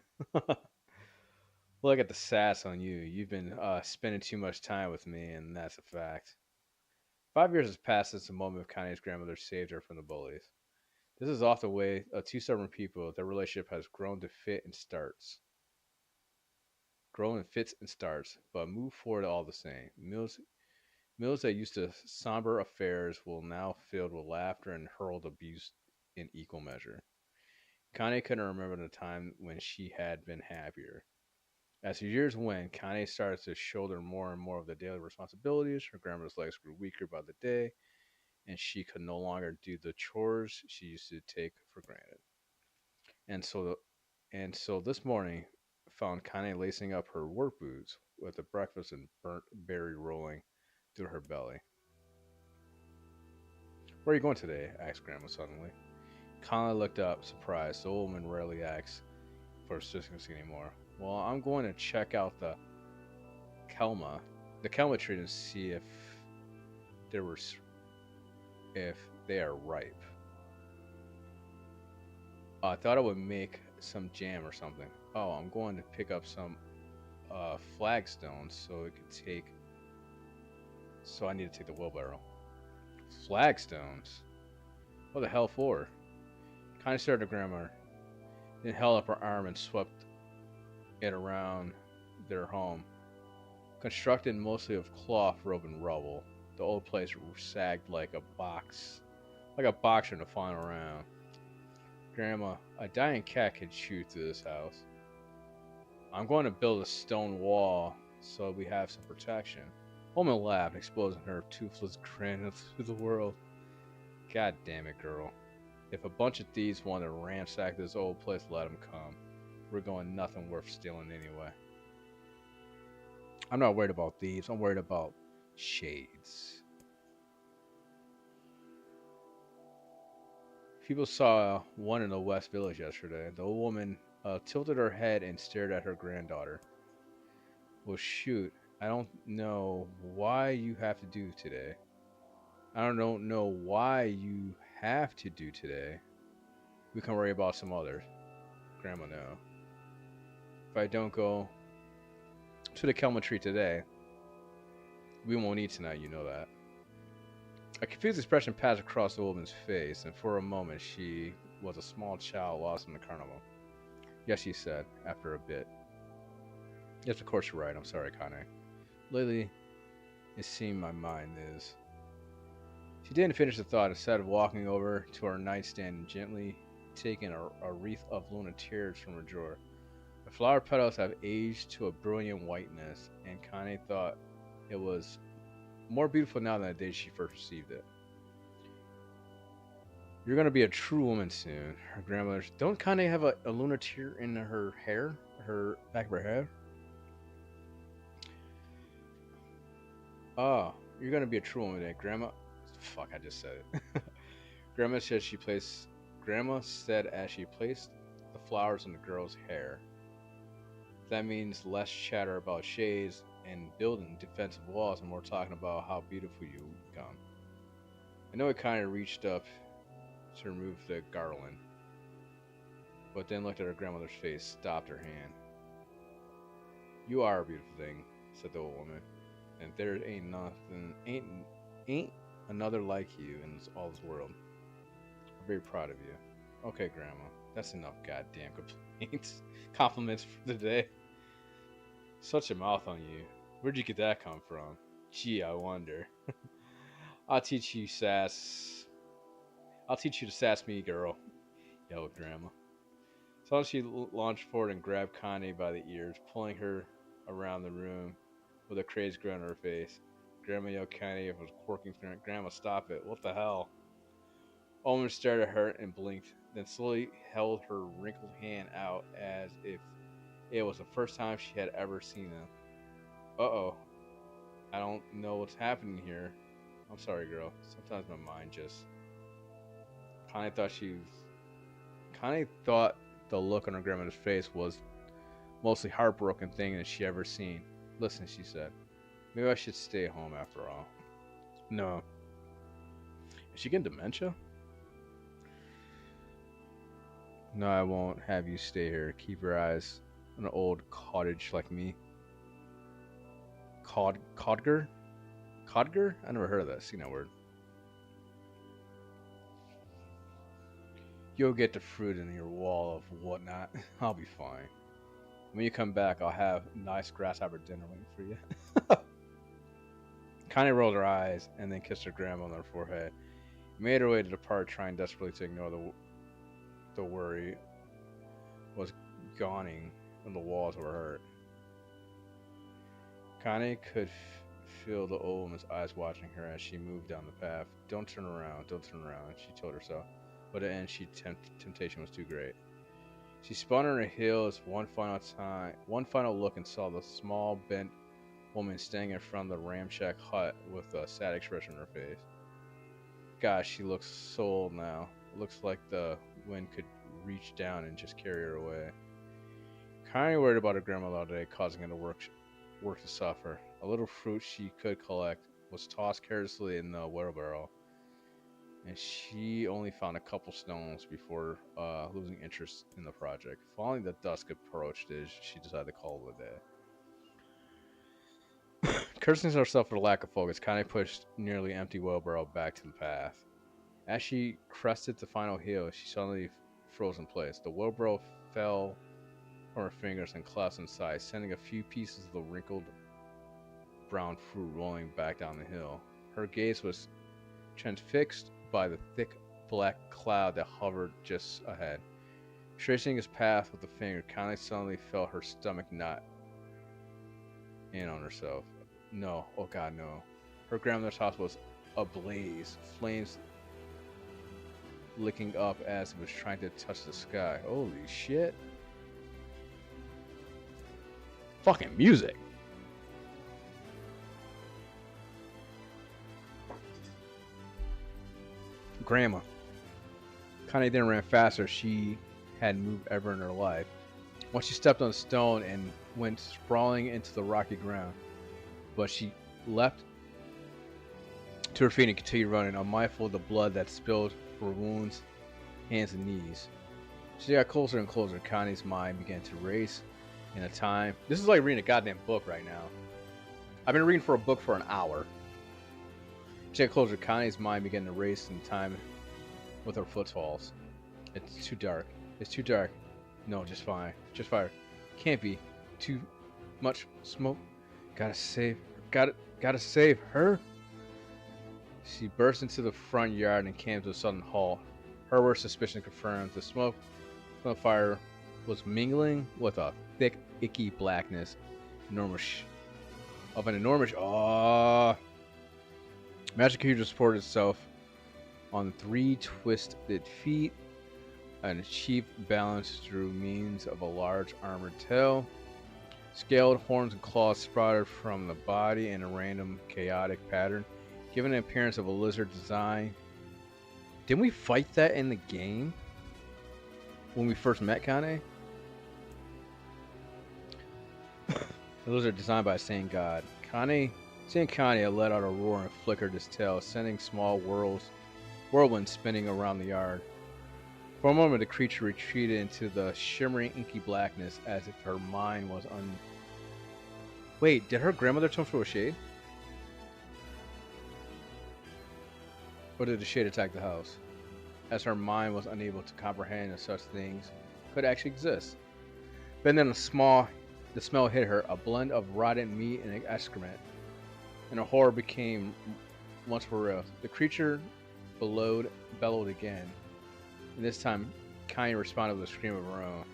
Look at the sass on you. You've been spending too much time with me, and that's a fact. 5 years has passed since the moment of Kanye's grandmother saved her from the bullies. This is often the way of two stubborn people. Their relationship has grown and fits and starts, but move forward all the same. Meals that used to somber affairs will now filled with laughter and hurled abuse in equal measure. Kanye couldn't remember the time when she had been happier. As the years went, Kanye started to shoulder more and more of the daily responsibilities. Her grandmother's legs grew weaker by the day, and she could no longer do the chores she used to take for granted. And so this morning, found Kanye lacing up her work boots with the breakfast and burnt berry rolling through her belly. Where are you going today? Asked Grandma suddenly. Kanye looked up, surprised. The old woman rarely asks for assistance anymore. Well, I'm going to check out Kelma, the Kelma tree to see there were if they are ripe. I thought I would make some jam or something. Oh, I'm going to pick up some flagstones so it could take. So I need to take the wheelbarrow. Flagstones? What the hell for? Kind of stared at Grandma, then held up her arm and swept it around their home. Constructed mostly of cloth, rope, and rubble, the old place sagged like a boxer in the final round. Grandma, a dying cat could chew through this house. I'm going to build a stone wall so we have some protection. Woman laughed, exposing her toothless grin to the world. God damn it, girl. If a bunch of thieves want to ransack this old place, let them come. We're going nothing worth stealing anyway. I'm not worried about thieves. I'm worried about shades. People saw one in the West Village yesterday. The old woman tilted her head and stared at her granddaughter. Well, shoot. I don't know why you have to do today. I don't know why you have to do today. We can worry about some others. Grandma, no. If I don't go to the Kelma tree today, we won't eat tonight, you know that. A confused expression passed across the woman's face, and for a moment she was a small child lost in the carnival. Yes, she said, after a bit. Yes, of course you're right. I'm sorry, Kane. Lately, it seemed my mind is. She didn't finish the thought. Instead of walking over to her nightstand and gently taking a wreath of lunar tears from her drawer. The flower petals have aged to a brilliant whiteness, and Kane thought it was more beautiful now than the day she first received it. You're going to be a true woman soon. Her grandmother. Don't Kane have a lunar tear in her hair? Her back of her hair? Oh, you're going to be a true woman today, Grandma. Fuck, I just said it. Grandma said she placed. Grandma said as she placed the flowers in the girl's hair. That means less chatter about shades and building defensive walls, and more talking about how beautiful you become. I know it kind of reached up to remove the garland, but then looked at her grandmother's face, stopped her hand. You are a beautiful thing, said the old woman, and there ain't another like you in all this world. I'm very proud of you. Okay, Grandma, that's enough goddamn complaints. Compliments for the day. Such a mouth on you. Where'd you get that come from? Gee, I wonder. I'll teach you to sass me, girl, yelled Grandma. So she launched forward and grabbed Connie by the ears, pulling her around the room with a crazed grin on her face. Grandma yelled Connie was quirking through it. Grandma, stop it. What the hell? Owen stared at her and blinked, then slowly held her wrinkled hand out as if it was the first time she had ever seen him. Uh-oh. I don't know what's happening here. I'm sorry, girl. Sometimes my mind just... Connie thought the look on her grandmother's face was mostly heartbroken thing that she ever seen. Listen, she said. Maybe I should stay home after all. No. Is she getting dementia? No, I won't have you stay here. Keep your eyes on an old cottage like me. Codger? Codger? I never heard of that. Seen that word. You'll get the fruit in your wall of whatnot. I'll be fine. When you come back, I'll have nice grasshopper dinner waiting for you. Connie rolled her eyes and then kissed her grandma on her forehead. Made her way to depart, trying desperately to ignore the worry was gawning on the walls of her heart. Connie could feel the old woman's eyes watching her as she moved down the path. Don't turn around, she told herself. But at the end, temptation was too great. She spun on her heels one final look, and saw the small, bent woman standing in front of the ramshack hut with a sad expression on her face. Gosh, she looks so old now. It looks like the wind could reach down and just carry her away. Kind of worried about her grandmother all day, causing her to work to suffer. A little fruit she could collect was tossed carelessly in the wheelbarrow, and she only found a couple stones before losing interest in the project. Following the dusk approached, she decided to call it a day. Cursing herself for the lack of focus, Connie pushed nearly empty wheelbarrow back to the path. As she crested the final hill, she suddenly froze in place. The wheelbarrow fell from her fingers and collapsed inside, sending a few pieces of the wrinkled brown fruit rolling back down the hill. Her gaze was transfixed by the thick black cloud that hovered just ahead. Tracing his path with a finger, Connie suddenly felt her stomach knot in on herself. No, oh god, no. Her grandmother's house was ablaze, flames licking up as it was trying to touch the sky. Holy shit. Fucking music. Grandma. Connie then ran faster she hadn't moved ever in her life. Once she stepped on a stone and went sprawling into the rocky ground. But she leapt to her feet and continued running, unmindful of the blood that spilled from her wounds, hands, and knees. She got closer and closer. Connie's mind began to race in a time. This is like reading a goddamn book right now. I've been reading for a book for an hour. She got closer. Connie's mind began to race in time with her footfalls. It's too dark. It's too dark. No, just fine. Just fire. Can't be. Too much smoke. Gotta save her. She burst into the front yard and came to a sudden halt. Her worst suspicion confirmed. The smoke from the fire was mingling with a thick, icky blackness of an enormous magic creature supported itself on 3 twisted feet and achieved balance through means of a large armored tail. Scaled horns and claws sprouted from the body in a random, chaotic pattern, giving an appearance of a lizard design. Didn't we fight that in the game when we first met Kane? The lizard designed by a sane god. Seeing Kanye let out a roar and flickered his tail, sending small whirlwinds spinning around the yard. For a moment, the creature retreated into the shimmering, inky blackness as if her mind was Wait, did her grandmother turn to a shade? Or did the shade attack the house? As her mind was unable to comprehend that such things could actually exist. But then the smell hit her, a blend of rotten meat and excrement, and her horror became once for real. The creature bellowed again, and this time Kanye responded with a scream of her own.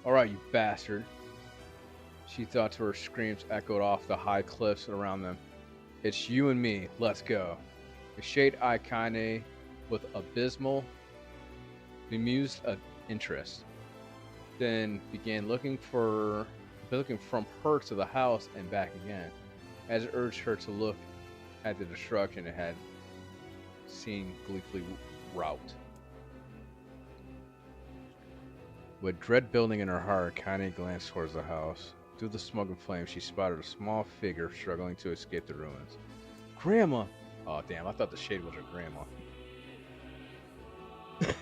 Alright, you bastard. She thought to her screams echoed off the high cliffs around them. It's you and me, let's go. The shade eyed Kanye with abysmal, bemused interest, then began looking from her to the house and back again, as it urged her to look at the destruction it had seen gleefully wrought. With dread building in her heart, Kanye glanced towards the house. Through the smoke and flames, she spotted a small figure struggling to escape the ruins. Grandma! Oh, damn, I thought the shade was her grandma.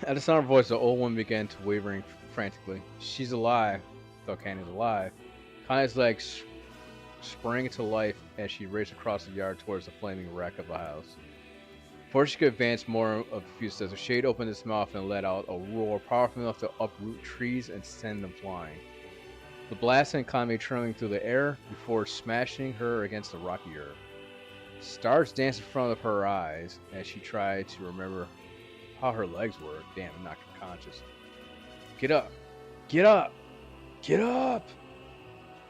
At the sound of her voice, the old woman began to wavering frantically. She's alive. Thought Kanye's alive. Kanye's legs sprang into life as she raced across the yard towards the flaming wreck of the house. Before she could advance more of a few steps, the shade opened its mouth and let out a roar powerful enough to uproot trees and send them flying. The blast sent Kanye trailing through the air before smashing her against the rocky earth. Stars danced in front of her eyes as she tried to remember how her legs were. Damn, it knocked her conscious. Get up! Get up! Get up!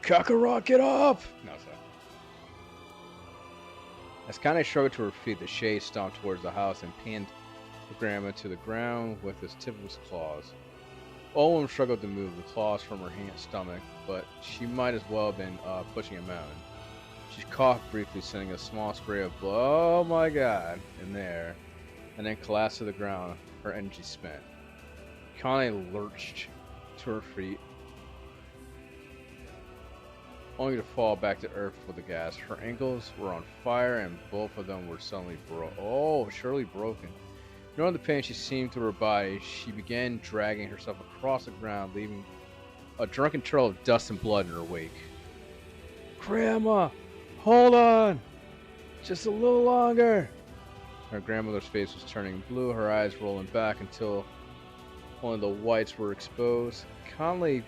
Kakarot, get up! No, sorry. As Kanye struggled to her feet, the shade stomped towards the house and pinned the grandma to the ground with his tip of his claws. Old woman struggled to move the claws from her hand stomach, but she might as well have been pushing a mountain. She coughed briefly, sending a small spray of blood, oh my god, in there, and then collapsed to the ground, her energy spent. Connie lurched to her feet, only to fall back to earth with the gas. Her ankles were on fire, and both of them were suddenly surely broken. Knowing the pain she seemed through her body, she began dragging herself across the ground, leaving a drunken trail of dust and blood in her wake. Grandma, hold on! Just a little longer! Her grandmother's face was turning blue, her eyes rolling back until only the whites were exposed. Connie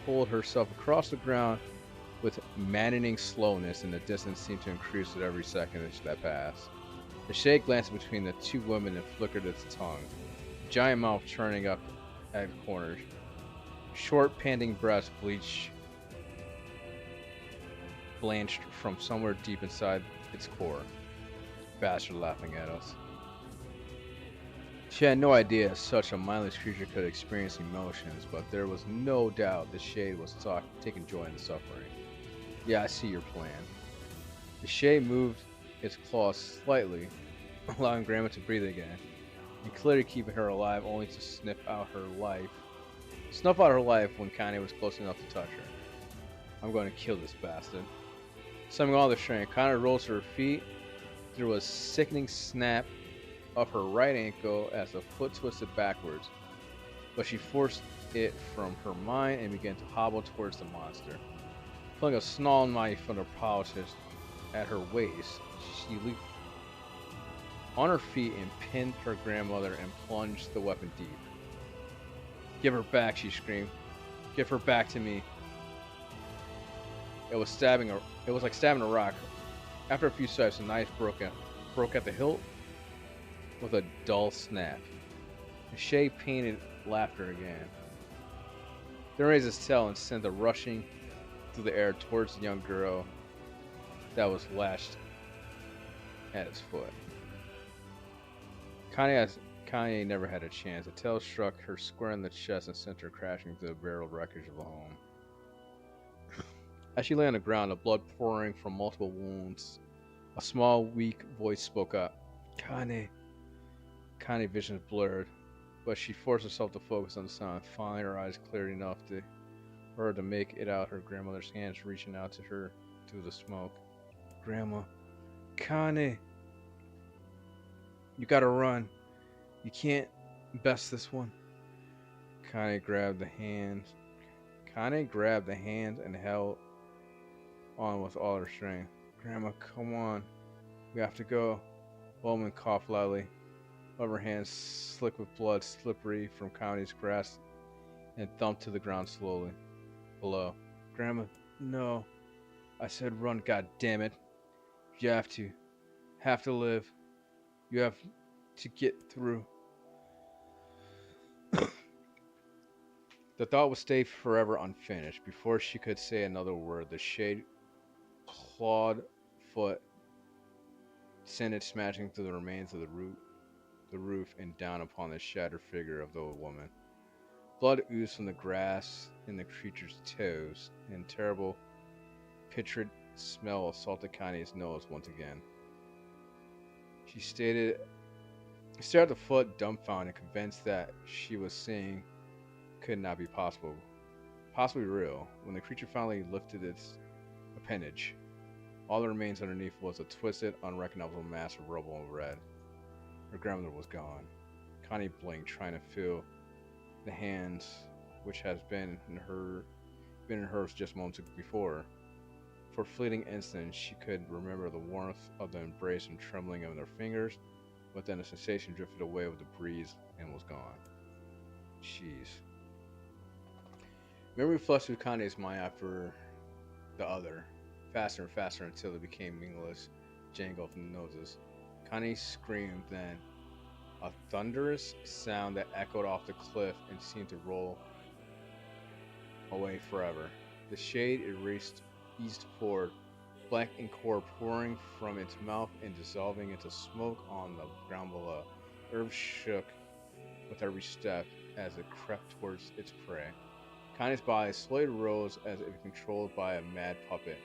pulled herself across the ground with maddening slowness, and the distance seemed to increase with every second that passed. The shade glanced between the two women and flickered its tongue, giant mouth churning up at the corners. Short, panting breaths blanched from somewhere deep inside its core. Bastard laughing at us. She had no idea such a mindless creature could experience emotions, but there was no doubt the shade was taking joy in the suffering. Yeah, I see your plan. The shade moved its claws slightly, allowing Grandma to breathe again, and clearly keeping her alive only to snuff out her life when Connie was close enough to touch her. I'm going to kill this bastard. Summoning all the strength, Connie rose to her feet. There was a sickening snap of her right ankle as the foot twisted backwards, but she forced it from her mind and began to hobble towards the monster. Pulling a small knife from her pouches at her waist, she leaped on her feet and pinned her grandmother and plunged the weapon deep. Give her back, she screamed. Give her back to me. It was like stabbing a rock. After a few swipes, the knife broke at the hilt with a dull snap. The shade painted laughter again. Then raised his tail and sent it rushing through the air towards the young girl that was lashed at his foot. Kanye never had a chance. The tail struck her square in the chest and sent her crashing through the barreled wreckage of the home. As she lay on the ground, the blood pouring from multiple wounds, a small, weak voice spoke up. Kanye. Kanye vision blurred, but she forced herself to focus on the sound. Finally, her eyes cleared enough for her to make it out, her grandmother's hands reaching out to her through the smoke. Grandma. Kanye. You gotta run. You can't best this one. Connie grabbed the hand and held on with all her strength. Grandma, come on. We have to go. Woman coughed loudly. One of her hands, slick with blood, slippery from Connie's grasp, and thumped to the ground slowly. Below. Grandma, no. I said run, god damn it. You have to live. You have to get through. The thought would stay forever unfinished. Before she could say another word, the shade clawed foot sent it smashing through the remains of the roof and down upon the shattered figure of the old woman. Blood oozed from the grass in the creature's toes, and terrible, putrid smell assaulted Kanye's nose once again. She stared at the foot, dumbfounded, convinced that she was seeing could not be possibly real. When the creature finally lifted its appendage, all that remains underneath was a twisted, unrecognizable mass of rubble and red. Her grandmother was gone. Connie blinked, trying to feel the hands which has been in hers just moments before. For a fleeting instant, she could remember the warmth of the embrace and trembling of their fingers, but then the sensation drifted away with the breeze and was gone. Jeez. Memory flushed through Kanye's mind after the other, faster and faster until it became meaningless, jangle from the noses. Kanye screamed then, a thunderous sound that echoed off the cliff and seemed to roll away forever. The shade eased forward, black incore pouring from its mouth and dissolving into smoke on the ground below. Earth shook with every step. as it crept towards its prey. Connie's body slowly rose as if controlled by a mad puppet.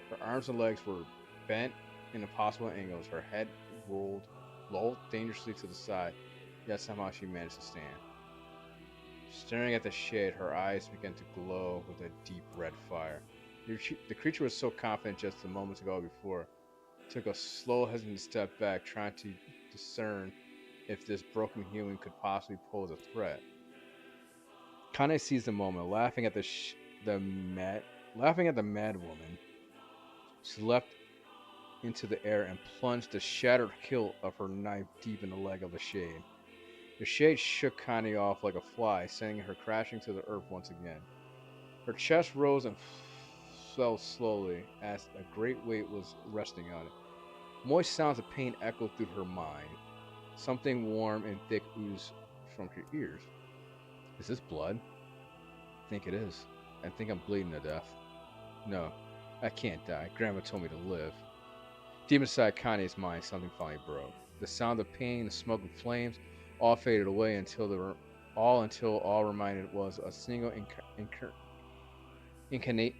Her arms and legs were bent in impossible angles. Her head lolled dangerously to the side, yet somehow she managed to stand. Staring at the shade, her eyes began to glow with a deep red fire. The creature was so confident just a moment ago before, took a slow, hesitant step back, trying to discern if this broken human could possibly pose a threat. Kane seized the moment, laughing at the mad woman. She leapt into the air and plunged the shattered hilt of her knife deep in the leg of the shade. The shade shook Connie off like a fly, sending her crashing to the earth once again. Her chest rose and fell slowly as a great weight was resting on it. Moist sounds of pain echoed through her mind. Something warm and thick oozed from her ears. Is this blood? I think it is. I think I'm bleeding to death. No, I can't die. Grandma told me to live. Deep inside Kanye's mind, something finally broke. The sound of pain, the smoke and flames, all faded away until all reminded was a single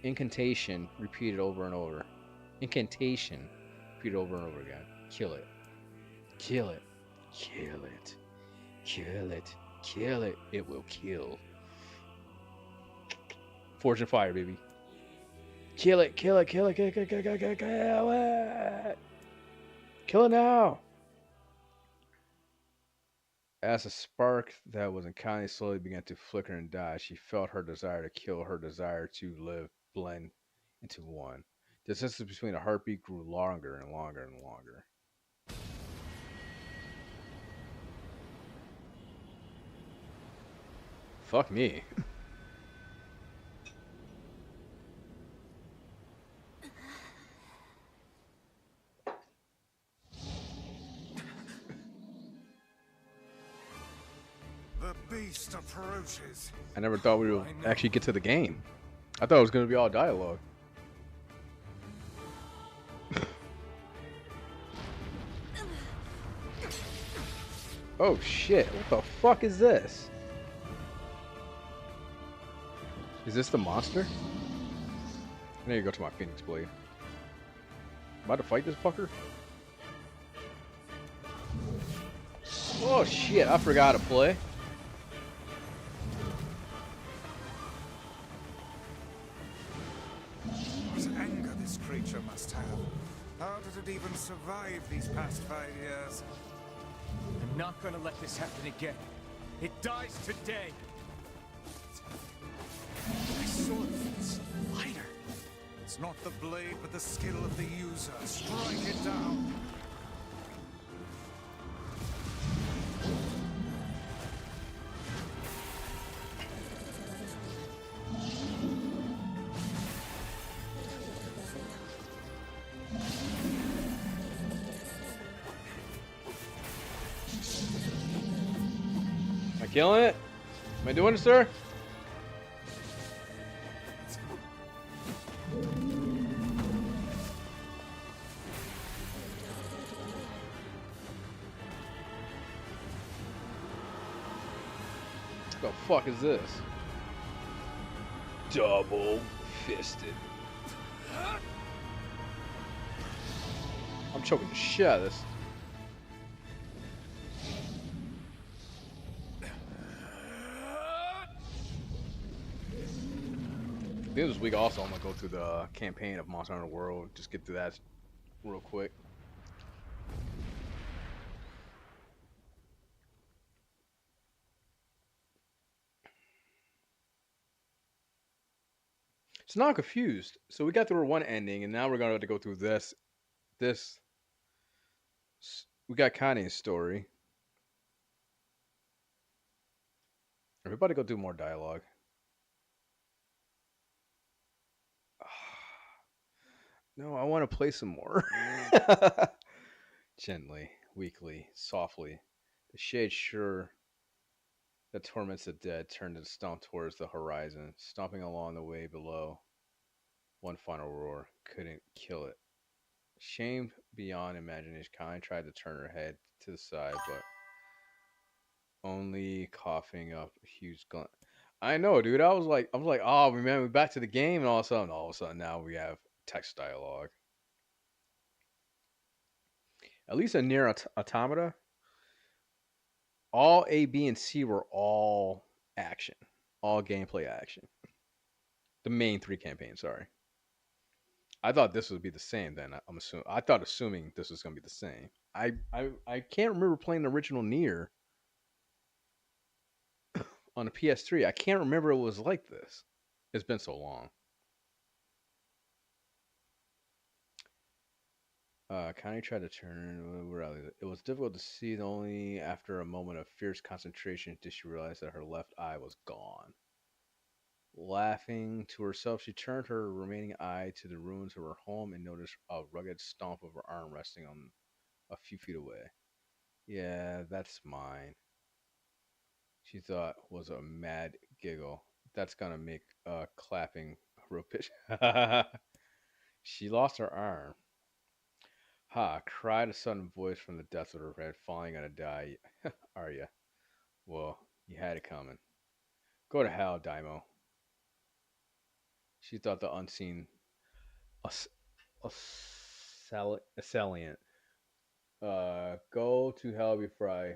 incantation repeated over and over. Incantation repeated over and over again. Kill it. Kill it. Kill it. Kill it. Kill it. It will kill. Forge and fire, baby. Kill it. Kill it. Kill it. Kill it. Kill it. Kill it. Kill it. Kill it. Kill it now. As a spark that was in Connie slowly began to flicker and die, she felt her desire to kill, her desire to live, blend into one. The distance between the heartbeat grew longer and longer and longer. Fuck me. The beast approaches. I never thought we would actually get to the game. I thought it was going to be all dialogue. Oh shit, what the fuck is this? Is this the monster? I need to go to my Phoenix Blade. I'm about to fight this fucker? Oh shit, I forgot to play. What anger this creature must have. How did it even survive these past 5 years? I'm not gonna let this happen again. It dies today. My sword feels lighter. It's not the blade, but the skill of the user. Strike it down. Am I killing it? Am I doing it, sir? What the fuck is this? Double fisted. I'm choking the shit out of this. I think this week also I'm gonna go through the campaign of Monster Hunter World. Just get through that real quick. So now I'm confused. So we got through one ending, and now we're gonna have to go through this. This. We got Kanye's story. Everybody go do more dialogue. No, I want to play some more. Gently, weakly, softly. The shade sure that torments the dead turned to stomp towards the horizon, stomping along the way below. One final roar couldn't kill it. Shamed beyond imagination, Kai tried to turn her head to the side, but only coughing up a huge glut. I know, dude. I was like, oh man, we're back to the game, and all of a sudden, now we have text dialogue. At least in Near Automata, all A, B, and C were all action, all gameplay action. The main three campaigns. Sorry, I thought this would be the same. Then assuming this was gonna be the same. I can't remember playing the original Nier on the PS3. I can't remember it was like this. It's been so long. Connie tried to turn around. It was difficult to see. Only after a moment of fierce concentration did she realize that her left eye was gone. Laughing to herself, she turned her remaining eye to the ruins of her home and noticed a rugged stump of her arm resting on a few feet away. Yeah, that's mine, she thought was a mad giggle. That's gonna make clapping real pitch. She lost her arm. Ha! Cried a sudden voice from the depths of her head, falling on a die. Are ya? Well, you had it coming. Go to hell, Daimo. She thought the unseen ass- assailant. Go to hell before I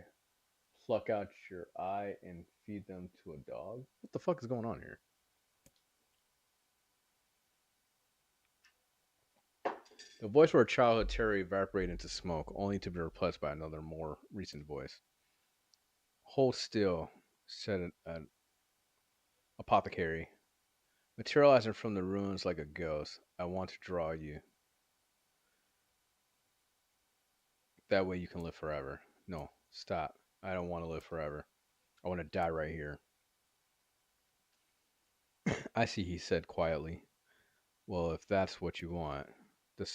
pluck out your eye and feed them to a dog. What the fuck is going on here? The voice of her childhood terror evaporated into smoke, only to be replaced by another, more recent voice. Hold still, said an apothecary, materializing from the ruins like a ghost. I want to draw you. That way you can live forever. No, stop. I don't want to live forever. I want to die right here. I see, he said quietly. Well, if that's what you want. The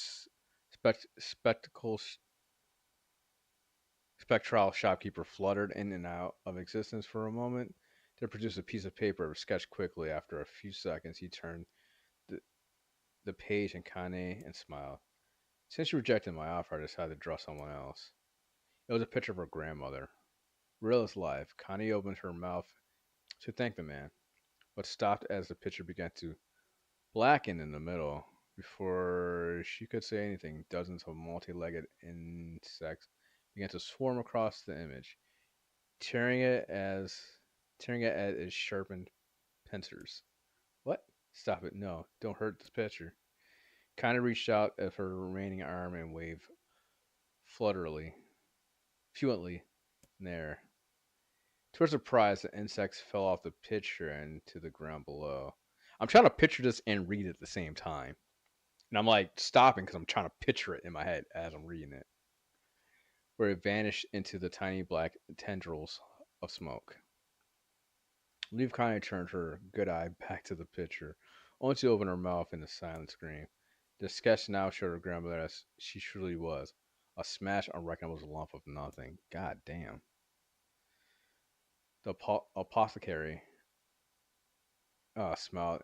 spectacles spectral shopkeeper fluttered in and out of existence for a moment, then produced a piece of paper, sketched quickly. After a few seconds, he turned the, the page and Kane and smiled. Since you rejected my offer, I decided to draw someone else. It was a picture of her grandmother. Real as life. Connie opened her mouth to thank the man, but stopped as the picture began to blacken in the middle. Before she could say anything, dozens of multi-legged insects began to swarm across the image, tearing it as tearing it at its sharpened pincers. What? Stop it! No, don't hurt this picture. Kind of reached out of her remaining arm and waved flutterily, fluently, there. To her surprise, the insects fell off the picture and to the ground below. I'm trying to picture this and read it at the same time. And I'm like stopping because I'm trying to picture it in my head as I'm reading it. Where it vanished into the tiny black tendrils of smoke. Leaf kindly turned her good eye back to the picture, only to open her mouth in a silent scream. The sketch now showed her grandmother as she truly was, a smashed, unrecognizable lump of nothing. God damn. The apothecary smiled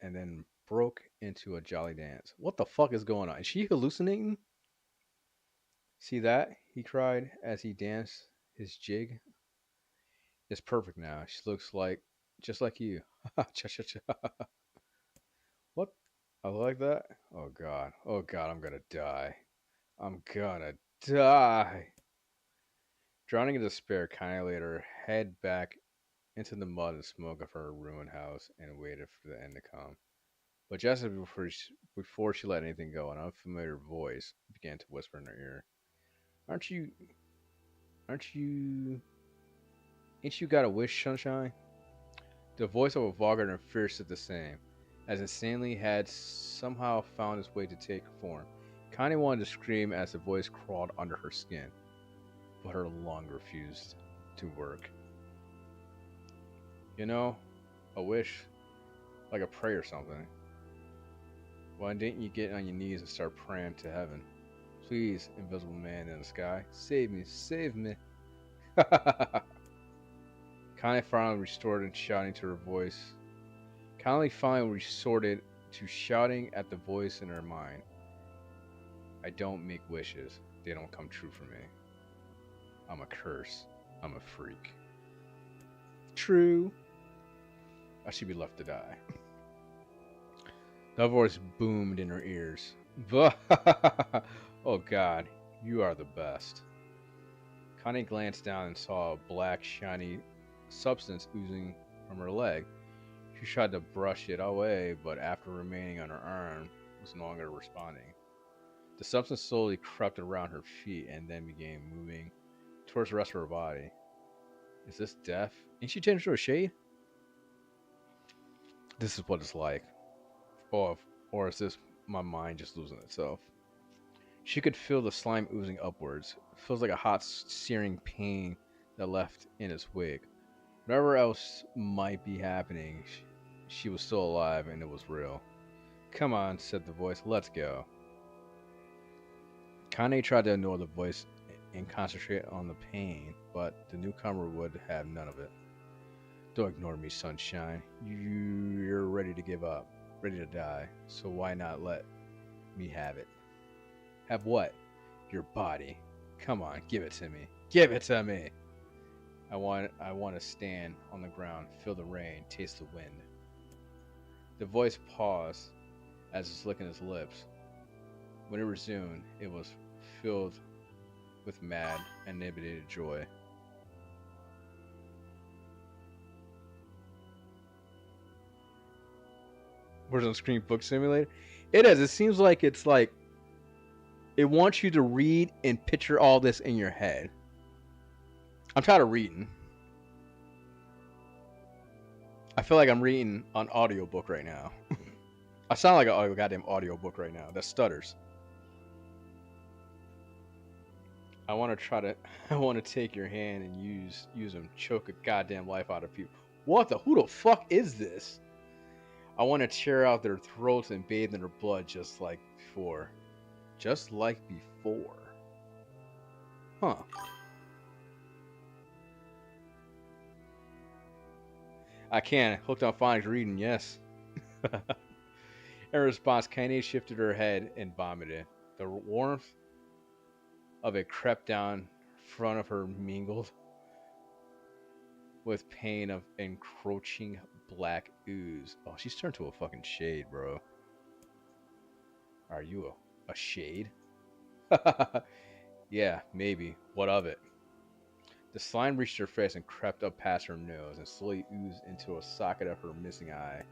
and then broke into a jolly dance. What the fuck is going on? Is she hallucinating? See that? He cried as he danced his jig. It's perfect now. She looks like just like you. Cha cha cha. What? I like that. Oh god. Oh god, I'm gonna die. I'm gonna die. Drowning in despair, Connie laid her head back into the mud and smoke of her ruined house and waited for the end to come. But just before she let anything go, an unfamiliar voice began to whisper in her ear. Aren't you, aren't you, ain't you got a wish, sunshine? The voice of a vulgar and fierce said the same, as insanely had somehow found its way to take form. Connie wanted to scream as the voice crawled under her skin, but her lung refused to work. You know, a wish, like a prayer or something. Why didn't you get on your knees and start praying to heaven? Please, invisible man in the sky, save me, save me. Connie finally restored shouting to her voice. Connie finally resorted to shouting at the voice in her mind. I don't make wishes. They don't come true for me. I'm a curse. I'm a freak. True. I should be left to die. The voice boomed in her ears. Oh God, you are the best. Connie glanced down and saw a black, shiny substance oozing from her leg. She tried to brush it away, but after remaining on her arm, was no longer responding. The substance slowly crept around her feet and then began moving towards the rest of her body. Is this death? Ain't she turned into a shade? This is what it's like. Or is this my mind just losing itself? She could feel the slime oozing upwards. It feels like a hot, searing pain that left in its wake. Whatever else might be happening, she was still alive and it was real. Come on, said the voice, let's go. Kane tried to ignore the voice and concentrate on the pain, but the newcomer would have none of it. Don't ignore me, sunshine. You're ready to give up, ready to die, so why not let me have it? Have what? Your body. Come on, give it to me. Give it to me. I want to stand on the ground, feel the rain, taste the wind. The voice paused as it's licking his lips. When it resumed, it was filled with mad, uninhibited joy. Where's on screen book simulator? It is. It seems like it's like it wants you to read and picture all this in your head. I'm tired of reading. I feel like I'm reading an audiobook right now. I sound like a goddamn audiobook right now that stutters. I want to take your hand and use them, choke a goddamn life out of people. Who the fuck is this? I want to tear out their throats and bathe in their blood just like before. Just like before. Huh. I can. Hooked on phonics reading, yes. In response, Kaine shifted her head and vomited. The warmth of it crept down front of her, mingled with pain of encroaching black ooze. Oh, she's turned to a fucking shade, bro. Are you a shade? Yeah, maybe. What of it? The slime reached her face and crept up past her nose and slowly oozed into a socket of her missing eye.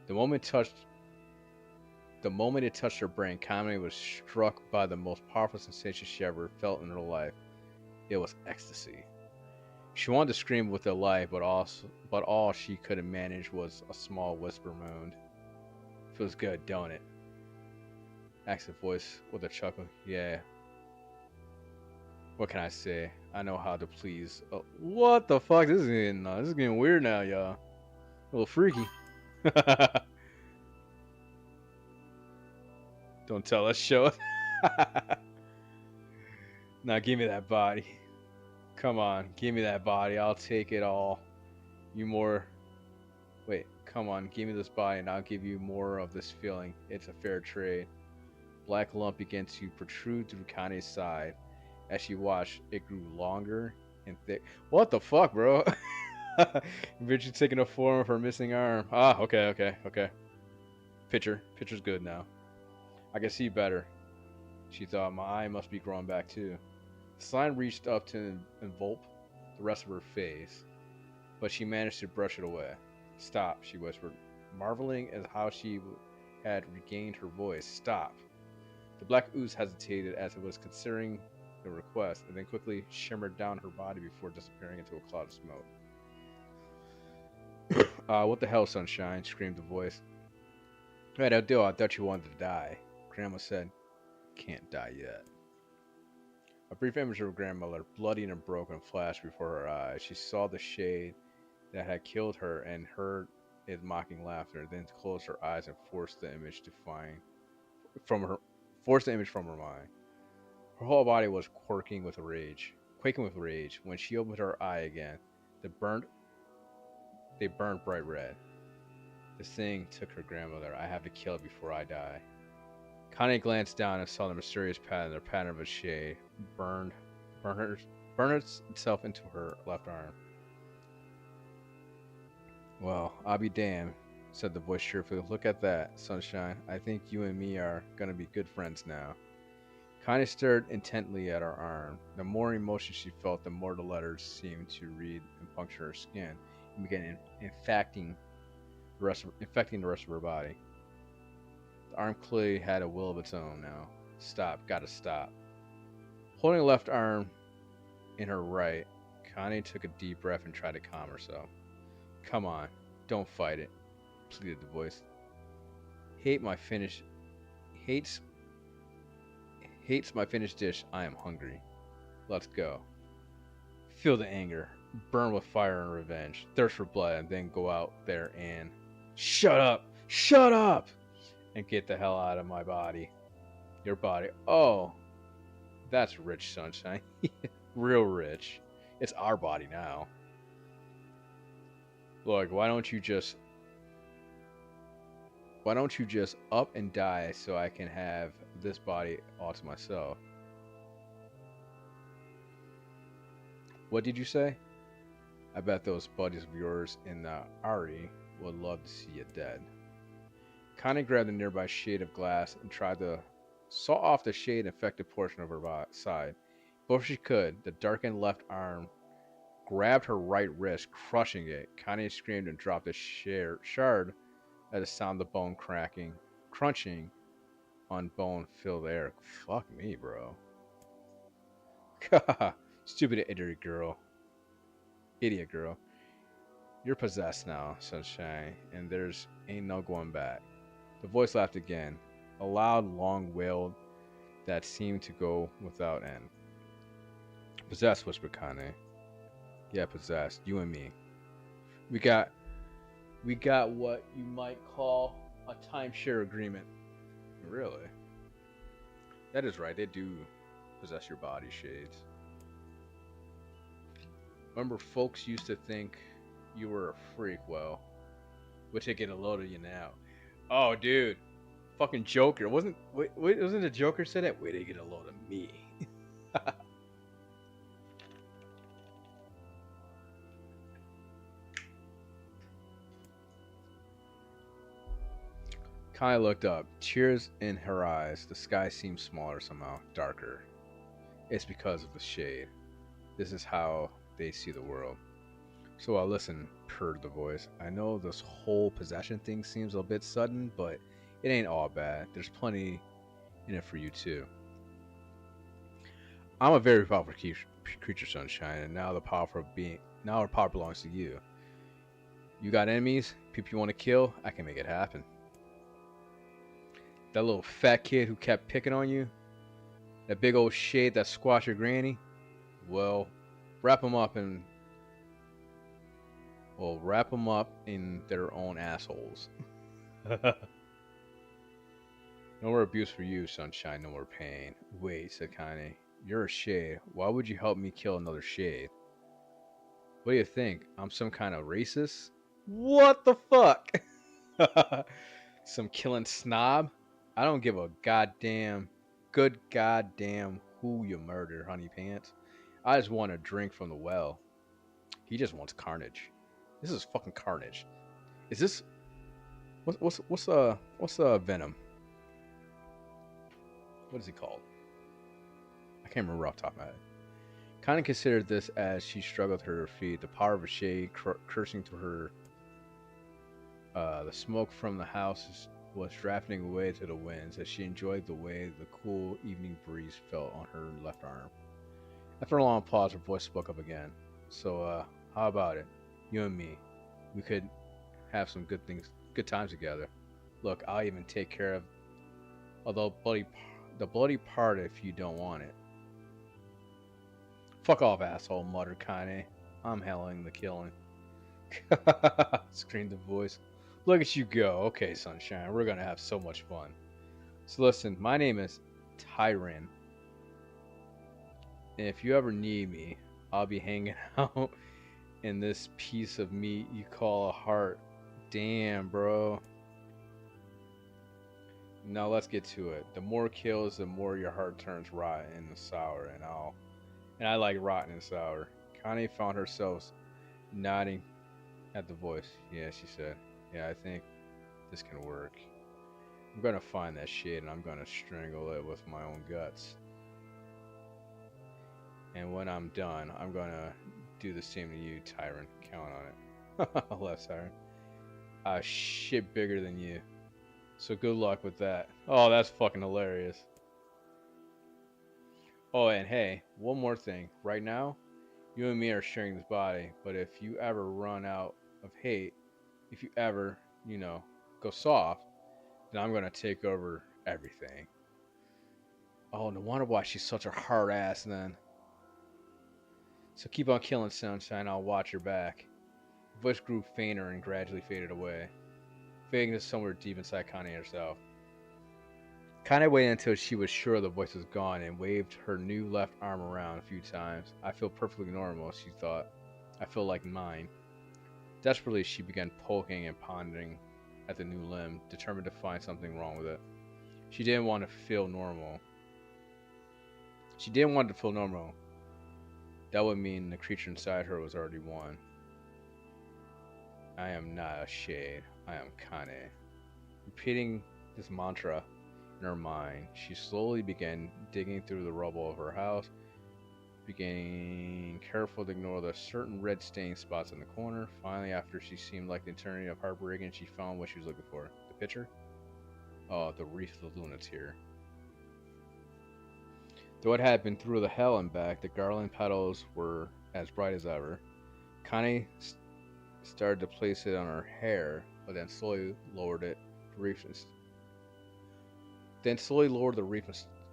The moment it touched her brain, Kamini was struck by the most powerful sensation she ever felt in her life. It was ecstasy. She wanted to scream with delight, but all she could manage was a small whisper moaned. Feels good, don't it? Asked the voice with a chuckle. Yeah. What can I say? I know how to please. Oh, what the fuck? This is getting weird now, y'all. A little freaky. Don't tell us, show it. Now give me that body. Come on, give me that body. I'll take it all. Wait, come on, give me this body and I'll give you more of this feeling. It's a fair trade. Black lump began to protrude through Kane's side. As she watched, it grew longer and thick. What the fuck, bro? Eventually taking the form of her missing arm. Ah, okay. Picture's good now. I can see better. She thought, my eye must be growing back too. The slime reached up to envelop the rest of her face, but she managed to brush it away. Stop, she whispered, marveling at how she had regained her voice. Stop. The black ooze hesitated as it was considering the request, and then quickly shimmered down her body before disappearing into a cloud of smoke. What the hell, sunshine? Screamed the voice. Right, I thought you wanted to die. Grandma said, can't die yet. A brief image of her grandmother, bloody and broken, flashed before her eyes. She saw the shade that had killed her and heard its mocking laughter, then closed her eyes and forced the image from her mind. Her whole body was quaking with rage. When she opened her eye again, they burned bright red. This thing took her grandmother. I have to kill it before I die. Connie glanced down and saw the mysterious pattern of a shade burn itself into her left arm. Well, I'll be damned, said the voice cheerfully. Look at that, Sunshine. I think you and me are gonna be good friends now. Connie stared intently at her arm. The more emotion she felt, the more the letters seemed to read and puncture her skin and began infecting the rest of her body. The arm clearly had a will of its own now. Stop, gotta stop. Holding the left arm in her right, Connie took a deep breath and tried to calm herself. Come on, don't fight it, pleaded the voice. Hate my finished hates hates my finished dish. I am hungry. Let's go. Feel the anger, burn with fire and revenge, thirst for blood, and then go out there and shut up, and get the hell out of my body. Your body. Oh, that's rich, Sunshine. Real rich. It's our body now. Look, why don't you just up and die so I can have this body all to myself? What did you say? I bet those buddies of yours in the Ari would love to see you dead. Connie grabbed a nearby shade of glass and tried to saw off the shade infected portion of her side. Before she could, the darkened left arm grabbed her right wrist, crushing it. Connie screamed and dropped a shard at the sound of the bone crunching on bone filled air. Fuck me, bro. Stupid idiot girl. You're possessed now, Sunshine, and there's ain't no going back. The voice laughed again, a loud, long wail that seemed to go without end. Possessed, whispered Kane. Yeah, possessed. You and me. We got what you might call a timeshare agreement. Really? That is right. They do possess your body, Shades. Remember, folks used to think you were a freak. Well, we're taking a load of you now. Oh, dude, fucking Joker wasn't the Joker said that? Wait, they get a load of me. Kai looked up, tears in her eyes. The sky seemed smaller somehow, darker. It's because of the shade. This is how they see the world. So I'll listen, purred the voice. I know this whole possession thing seems a bit sudden, but it ain't all bad. There's plenty in it for you too. I'm a very powerful creature, Sunshine, and now the power belongs to you. You got enemies, people you want to kill, I can make it happen. That little fat kid who kept picking on you, that big old shade that squashed your granny, well, wrap them up in their own assholes. No more abuse for you, Sunshine, no more pain. Wait, said Kanye. You're a shade. Why would you help me kill another shade? What do you think? I'm some kind of racist? What the fuck? Some killing snob? I don't give a good goddamn who you murder, honey pants. I just want a drink from the well. He just wants carnage. This is fucking carnage. Is this what's Venom? What is he called? I can't remember off the top of my head. Kind of considered this as she struggled to her feet, the power of a shade cursing to her. The smoke from the house was drafting away to the winds as she enjoyed the way the cool evening breeze felt on her left arm. After a long pause, her voice spoke up again. So, how about it? You and me. We could have some good times together. Look, I'll even take care of the bloody part if you don't want it. Fuck off, asshole, muttered Kane. I'm handling the killing. Screamed the voice. Look at you go. Okay, Sunshine, we're gonna have so much fun. So listen, my name is Tyron. And if you ever need me, I'll be hanging out in this piece of meat you call a heart. Damn, bro. Now let's get to it. The more kills, the more your heart turns rotten and sour, and I like rotten and sour. Connie found herself nodding At the voice. Yeah, she said. Yeah, I think this can work. I'm gonna find that shit and I'm gonna strangle it with my own guts. And when I'm done, I'm gonna do the same to you, Tyrant. Count on it. Left Tyrant. Shit bigger than you. So good luck with that. Oh, that's fucking hilarious. Oh, and hey, one more thing. Right now, you and me are sharing this body, but if you ever run out of hate, if you ever, go soft, then I'm gonna take over everything. Oh, no wonder why she's such a hard ass then. So keep on killing Sunshine, I'll watch your back. The voice grew fainter and gradually faded away, fading to somewhere deep inside Connie herself. Connie waited until she was sure the voice was gone and waved her new left arm around a few times. I feel perfectly normal, she thought. I feel like mine. Desperately, she began poking and pondering at the new limb, determined to find something wrong with it. She didn't want to feel normal. She didn't want to feel normal. That would mean the creature inside her was already one. I am not a shade. I am Kane. Repeating this mantra in her mind, she slowly began digging through the rubble of her house, being careful to ignore the certain red stain spots in the corner. Finally, after she seemed like the eternity of heartbreaking, she found what she was looking for. The picture? Oh, the wreath of the lunateer. Though it had been through the hell and back, the garland petals were as bright as ever. Connie started to place it on her hair, but then slowly lowered it. The wreath then slowly lowered the wreath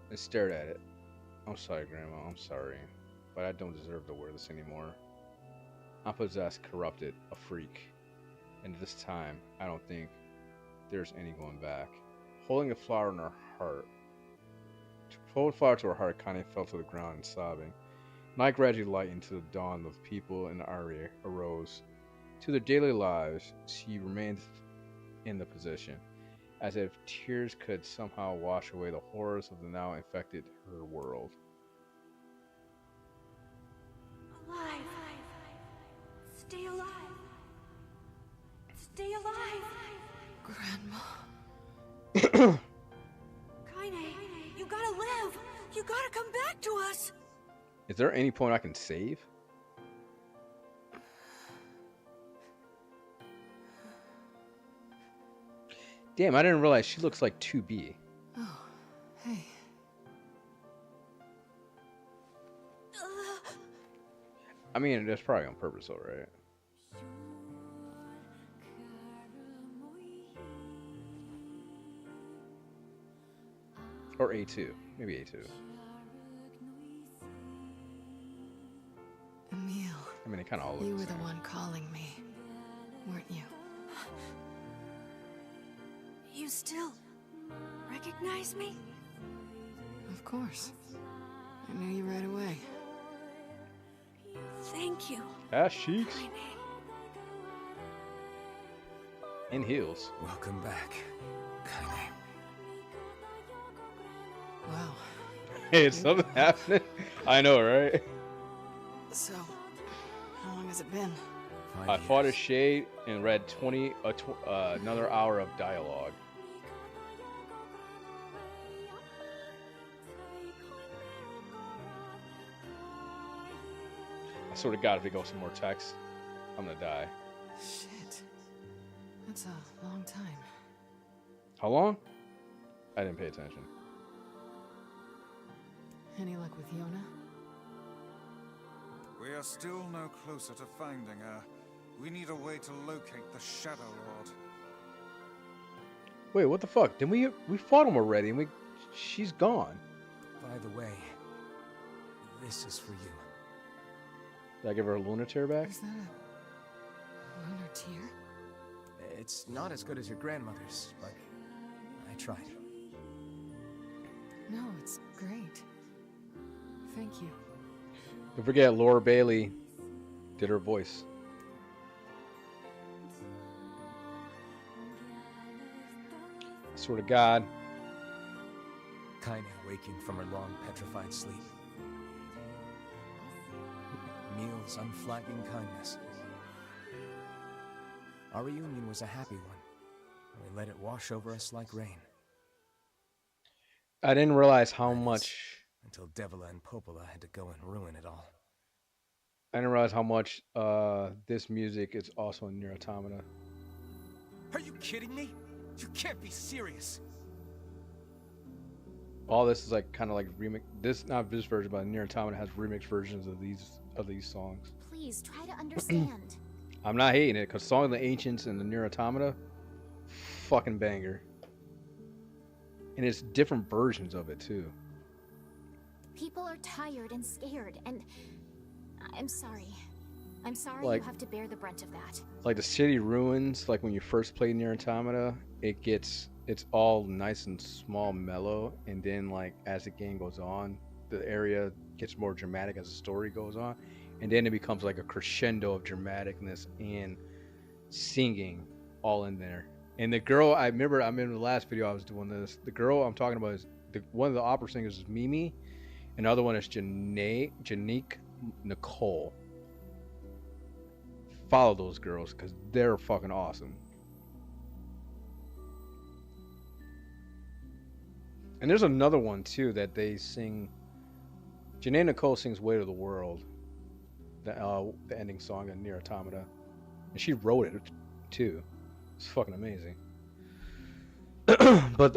and stared at it. I'm sorry, Grandma. I'm sorry, but I don't deserve to wear this anymore. I'm possessed, corrupted, a freak, and this time I don't think there's any going back. Holding the flower in her heart. Holding the flower to her heart, Connie fell to the ground and sobbing. Night gradually lightened to the dawn of people in the area arose. To their daily lives, she remained in the position, as if tears could somehow wash away the horrors of the now infected her world. Alive! Stay alive! Stay alive! Grandma. Kaine, you gotta live! You gotta come back to us! Is there any point I can save? Damn, I didn't realize she looks like 2B. Oh, hey. I mean, that's probably on purpose, all right. Or A2. Maybe A2. Emil. I mean, they kind of all look You the were the same. one calling me, weren't you? You still recognize me? Of course. I knew you right away. Thank you, Ass cheeks. Kaine. In heels. Welcome back, Kaine. Wow. Hey, is something happening? I know, right? So, how long has it been? I fought a shade and read another hour of dialogue. I swear to God, if it goes some more text, I'm gonna die. Shit. That's a long time. How long? I didn't pay attention. Any luck with Yona? We are still no closer to finding her. We need a way to locate the Shadow Lord. Wait, what the fuck? Didn't we fought him already and she's gone. By the way, this is for you. Did I give her a lunateer back? Is that a lunar tear? It's not as good as your grandmother's, but I tried. No, it's great. Thank you. Don't forget, Laura Bailey did her voice. I swear to God. Kaine waking from her long petrified sleep. Emil's unflagging kindness. Our reunion was a happy one. We let it wash over us like rain. I didn't realize how That is, much. until Devila and Popola had to go and ruin it all. I didn't realize how much this music is also in Nier Automata. Are you kidding me? You can't be serious. All this is like kind of like remix. This not this version, but Nier Automata has remix versions of these songs. Please try to understand. I'm not hating it because Song of the Ancients and the Nier Automata, fucking banger. And it's different versions of it too. People are tired and scared, and I'm sorry. I'm sorry Like- you have to bear the brunt of that. Like the city ruins, like when you first play Nier Automata, it's all nice and small, mellow, and then like as the game goes on, the area gets more dramatic as the story goes on, and then it becomes like a crescendo of dramaticness and singing all in there. And the girl, I'm in the last video I was doing this. The girl I'm talking about is one of the opera singers is Mimi, and the other one is Janique Nicole. Follow those girls because they're fucking awesome. And there's another one too that they sing. Janae Nicole sings "Way to the World," the ending song in Nier Automata, and she wrote it too. It's fucking amazing. But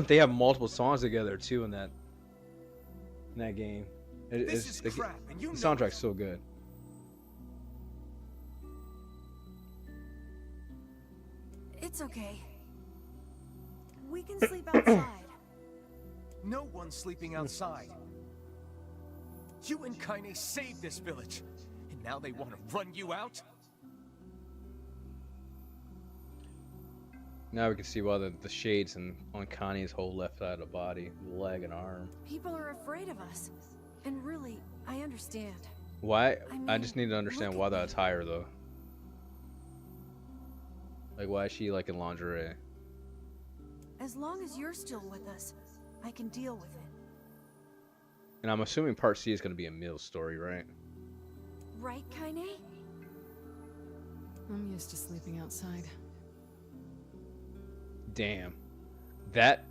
they have multiple songs together too in that game. This is crap, and you the know soundtrack's so good. It's okay. We can sleep outside. No one's sleeping outside. You and Kaine saved this village, and now they want to run you out? Now we can see why the shades on Connie's whole left side of the body, leg and arm. People are afraid of us. And really, I understand. Why? I I just need to understand look why at the me. attire though. Like why is she like in lingerie? As long as you're still with us, I can deal with it. And I'm assuming part C is going to be Emil's story, right? Right, Kaine? I'm used to sleeping outside. Damn. That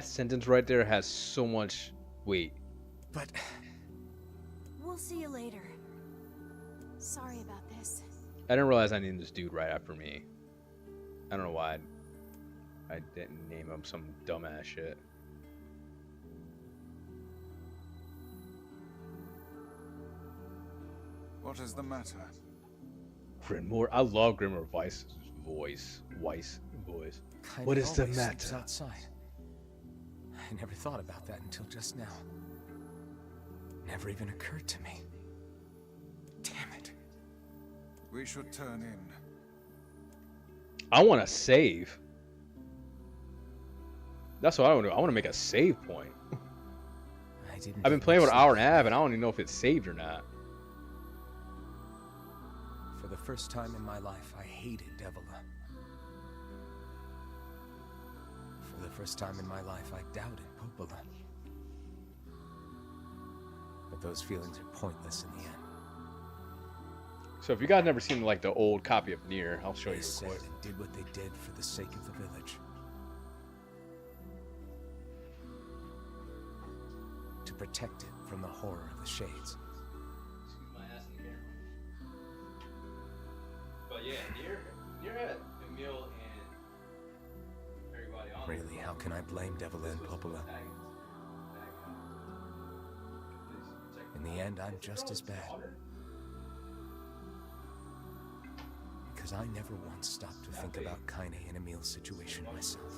sentence right there has so much weight. But We'll see you later. Sorry about this. I didn't realize I named this dude right after me. I don't know why I didn't name him some dumbass shit. What is the matter? Grimor, I love Grimor Weiss's voice. Kaine What is the always sleeps matter? outside. I never thought about that until just now. Never even occurred to me. Damn it. We should turn in. I want to save. That's what I want to do. I want to make a save point. I've been playing with an hour and a half, and I don't even know if it's saved or not. For the first time in my life, I hated Devila. For the first time in my life, I doubted Popola. But those feelings are pointless in the end. So if you guys never seen like the old copy of Nier, I'll show you They real said quick. and did what they did for the sake of the village. To protect it from the horror of the Shades. But yeah, Nier had Emil and everybody on. Really, how can I blame Devila and Popola? In the end, I'm just as bad. Because I never once stopped to think about Kaine and Emil's situation myself.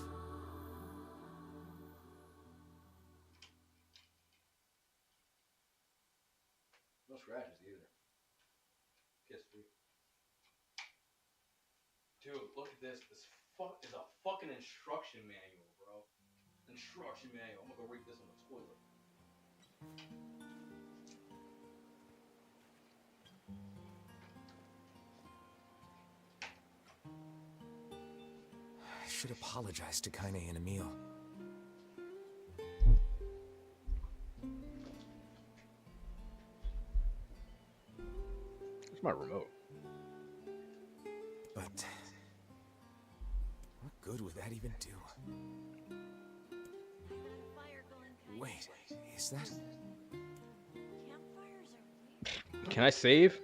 No scratches either. Kiss free. Dude, look at this. This is a fucking instruction manual, bro. Instruction manual. I'm gonna go read this on the toilet. I should apologize to Kaine and Emil. Where's my remote? But good would that even do? Fire going, Kaine. Wait, is that... Campfires are weird. Can I save?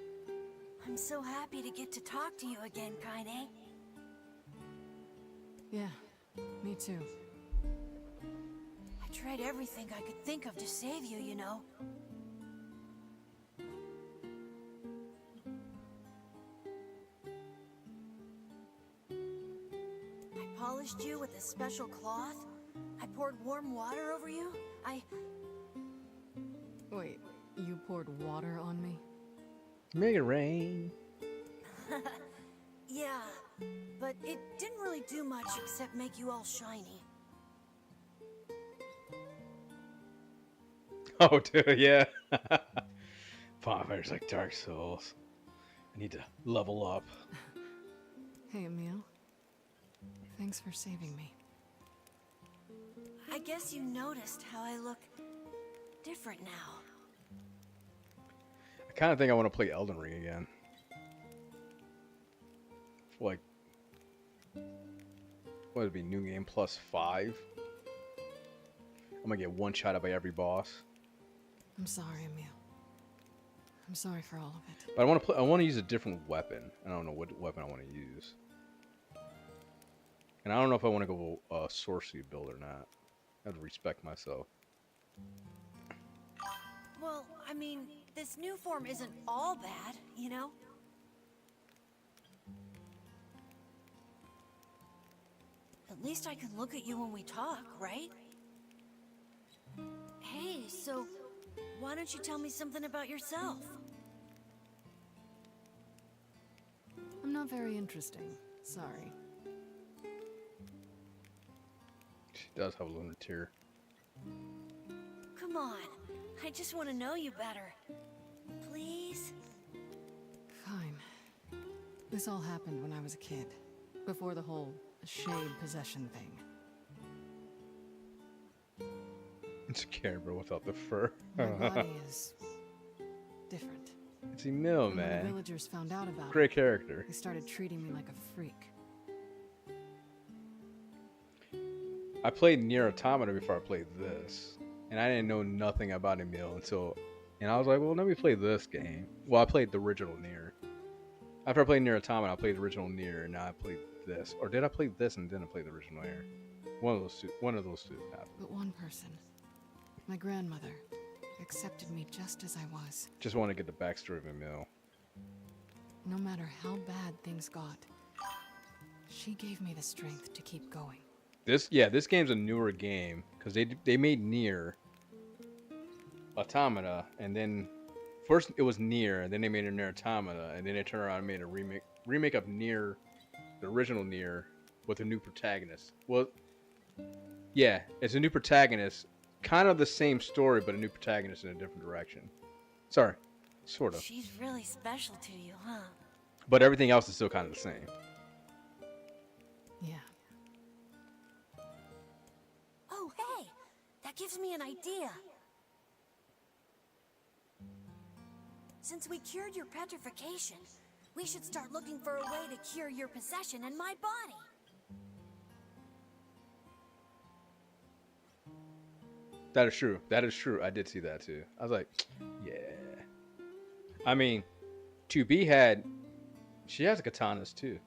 I'm so happy to get to talk to you again, Kaine. Yeah, me too. I tried everything I could think of to save you, you know. I polished you with a special cloth. I poured warm water over you. Wait, you poured water on me? Make it rain. Yeah, but it didn't really do much except make you all shiny. Oh, dude, yeah. Vampires like Dark Souls. I need to level up. Hey, Emil. Thanks for saving me. I guess you noticed how I look different now. I kind of think I want to play Elden Ring again. Like, what would it be? New game plus 5? I'm gonna get one shot at by every boss. I'm sorry, Emil. I'm sorry for all of it. But I want to play. I want to use a different weapon. I don't know what weapon I want to use. And I don't know if I want to go sorcery build or not. I have to respect myself. Well, I mean, this new form isn't all bad, you know? At least I can look at you when we talk, right? Hey, so why don't you tell me something about yourself? I'm not very interesting. Sorry. She does have a lunar tear. Come on, I just want to know you better. Please? Fine. This all happened when I was a kid. Before the whole shade possession thing. It's a Kerber without the fur. My body is different. It's Emil, And when the man. villagers found out about Great it, character. they started treating me like a freak. I played Nier Automata before I played this, and I didn't know nothing about Emil until, and I was like, well, let me play this game. Well, I played the original Nier. After I played Nier Automata, I played the original Nier, and now I played this. Or did I play this and then I played the original Nier? One of those two happened. But one person, my grandmother, accepted me just as I was. Just want to get the backstory of Emil. No matter how bad things got, she gave me the strength to keep going. This game's a newer game because they made Nier Automata, and then first it was Nier, and then they made a Nier Automata, and then they turned around and made a remake of Nier, the original Nier, with a new protagonist. Well, yeah, it's a new protagonist, kind of the same story, but a new protagonist in a different direction. Sorry, sort of. She's really special to you, huh? But everything else is still kind of the same. Yeah. Oh, hey! That gives me an idea. Since we cured your petrification, we should start looking for a way to cure your possession in my body. That is true. That is true. I did see that too. I was like, yeah. I mean, 2B she has a katanas too.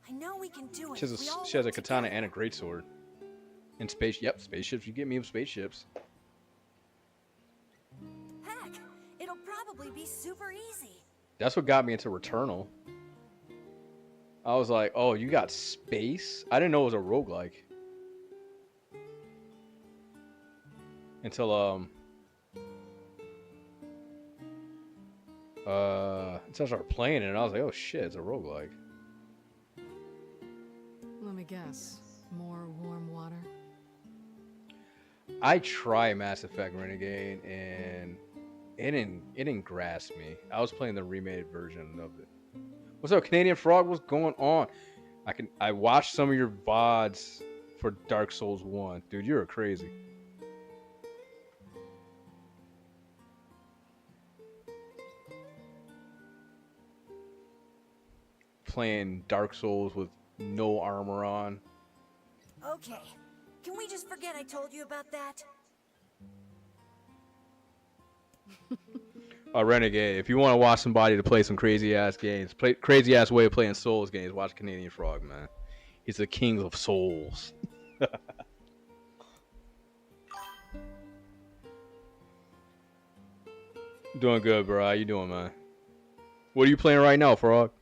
I know we can do it. She has if we all she has a work katana together. and a greatsword. And spaceships. You get me with spaceships. Heck, it'll probably be super easy. That's what got me into Returnal. I was like, oh, you got space? I didn't know it was a roguelike. Until until I started playing it, and I was like, oh shit, it's a roguelike. Let me guess. More warm water? I tried Mass Effect Renegade, and it didn't grasp me. I was playing the remade version of it. What's up, Canadian Frog? What's going on? I watched some of your VODs for Dark Souls 1. Dude, you're crazy. Playing Dark Souls with no armor on. Okay. Can we just forget I told you about that? Renegade. If you want to watch somebody to play some crazy ass games, play crazy ass way of playing Souls games, watch Canadian Frog, man. He's the king of Souls. Doing good, bro. How you doing, man? What are you playing right now, Frog?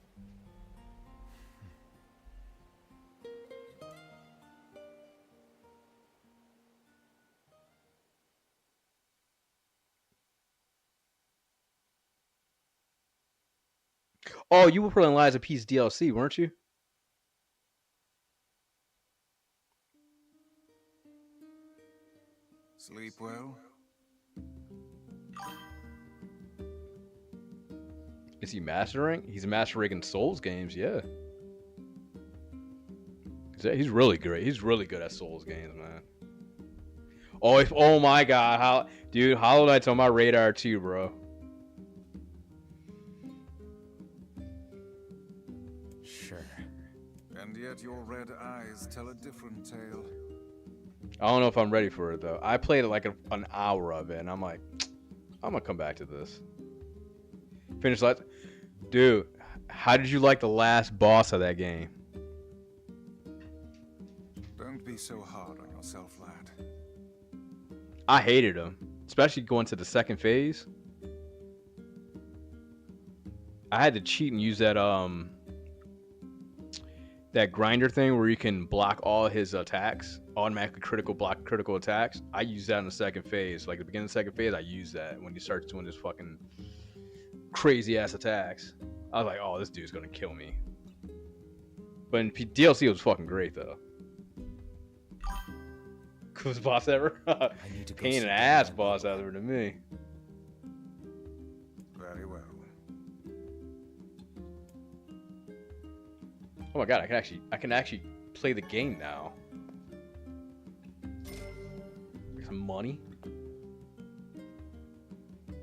Oh, you were playing Lies of Peace DLC, weren't you? Sleep well? Is he mastering? He's mastering Souls games, yeah. He's really great. He's really good at Souls games, man. Oh, oh my God, dude, Hollow Knight's on my radar too, bro. Sure. And yet your red eyes tell a different tale. I don't know if I'm ready for it though. I played like an hour of it, and I'm like, I'm gonna come back to this. Finish last, dude. How did you like the last boss of that game? Don't be so hard on yourself, lad. I hated him, especially going to the second phase. I had to cheat and use that that grinder thing where you can block all his attacks, automatically block critical attacks. I used that in the second phase. Like at the beginning of the second phase, I used that when he starts doing his fucking crazy ass attacks. I was like, oh, this dude's gonna kill me. But in DLC, it was fucking great though. Coolest boss ever. Pain in the ass boss ever to me. Very well. Oh my God, I can actually play the game now. Some money.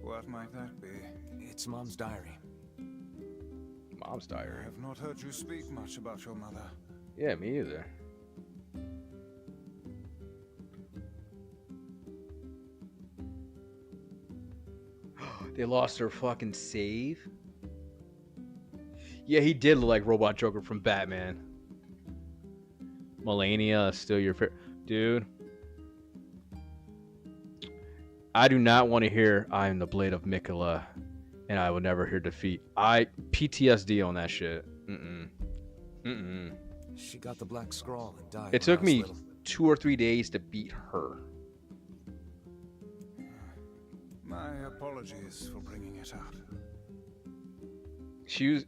What might that be? It's Mom's diary. Mom's I diary. have not heard you speak much about your mother. Yeah, me either. They lost their fucking save. Yeah, he did look like Robot Joker from Batman. Melania, still your favorite. Dude. I do not want to hear I am the blade of Mikola and I will never hear defeat. PTSD on that shit. She got the black scroll and died. It took me 2 or 3 days to beat her. My apologies for bringing it up.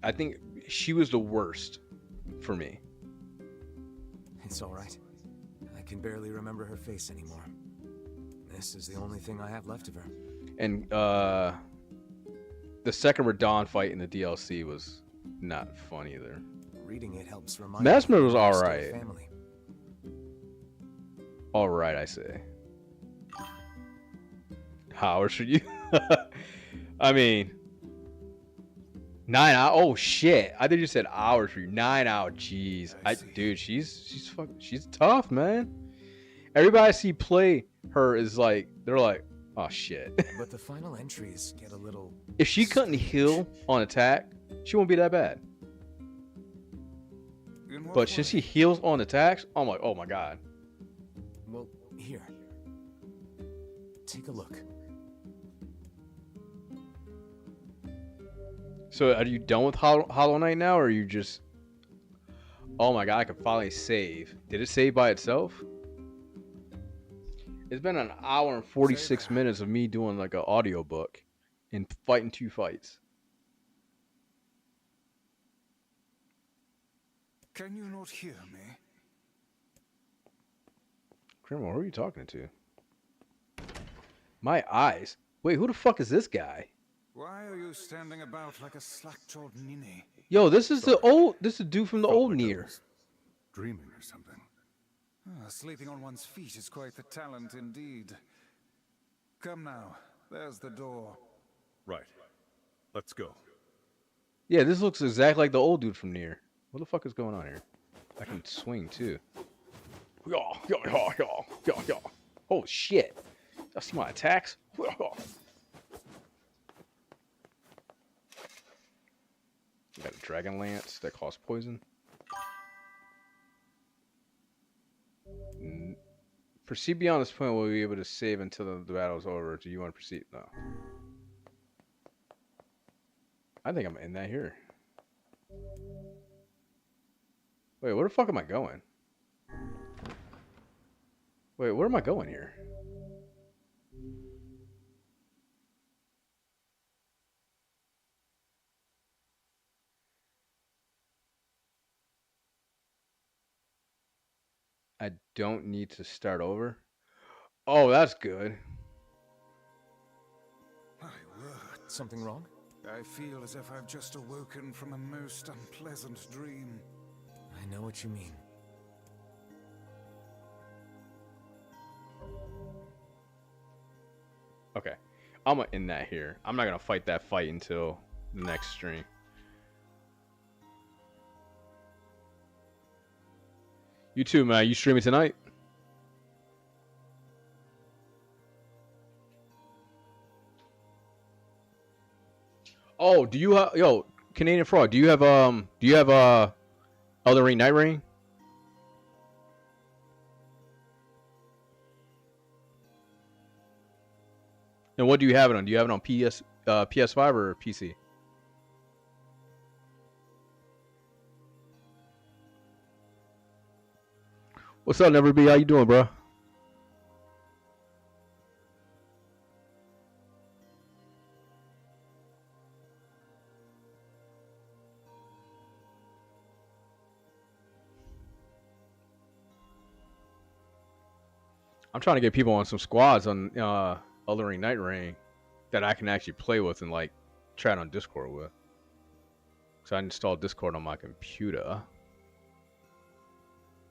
I think she was the worst for me. It's all right. I can barely remember her face anymore. This is the only thing I have left of her. And the second Radon fight in the DLC was not fun either. Reading it helps remind Mesmer me was that we're still alright. family. Alright, I say. How old are you? I mean, 9 hours. Oh shit! I think you said hours for you. 9 hours. Jeez, dude, she's tough, man. Everybody I see play her is like, they're like, oh shit. But the final entries get a little. If she couldn't heal on attack, she won't be that bad. But since she heals on attacks, I'm like, oh my God. Well, here. Take a look. So are you done with Hollow Knight now, or are you just... Oh my God, I can finally save. Did it save by itself? It's been an hour and 46 minutes of me doing like an audiobook and fighting 2 fights. Can you not hear me? Criminal, who are you talking to? My eyes. Wait, who the fuck is this guy? Why are you standing about like a slack-jawed ninny? Yo, this is the dude from the old Nier. Dreaming or something. Sleeping on one's feet is quite the talent indeed. Come now, there's the door. Right. Let's go. Yeah, this looks exactly like the old dude from Nier. What the fuck is going on here? I can swing too. Oh shit! Y'all see my attacks? Got a dragon lance that costs poison. Proceed beyond this point. We'll be able to save until the battle's over. Do you want to proceed? No. I think I'm in that here. Wait, where the fuck am I going? Wait, where am I going here? I don't need to start over. Oh, that's good. My word. Something wrong? I feel as if I've just awoken from a most unpleasant dream. I know what you mean. Okay. I'm gonna end that here. I'm not gonna fight that fight until the next stream. You too, man. You streaming tonight? Oh, do you have Canadian Frog? Do you have Elden Ring Night Rain? And what do you have it on? Do you have it on PS5 or PC? What's up, Never Be? How you doing, bro? I'm trying to get people on some squads on Elden Ring Night Rain that I can actually play with and like chat on Discord with. So I installed Discord on my computer.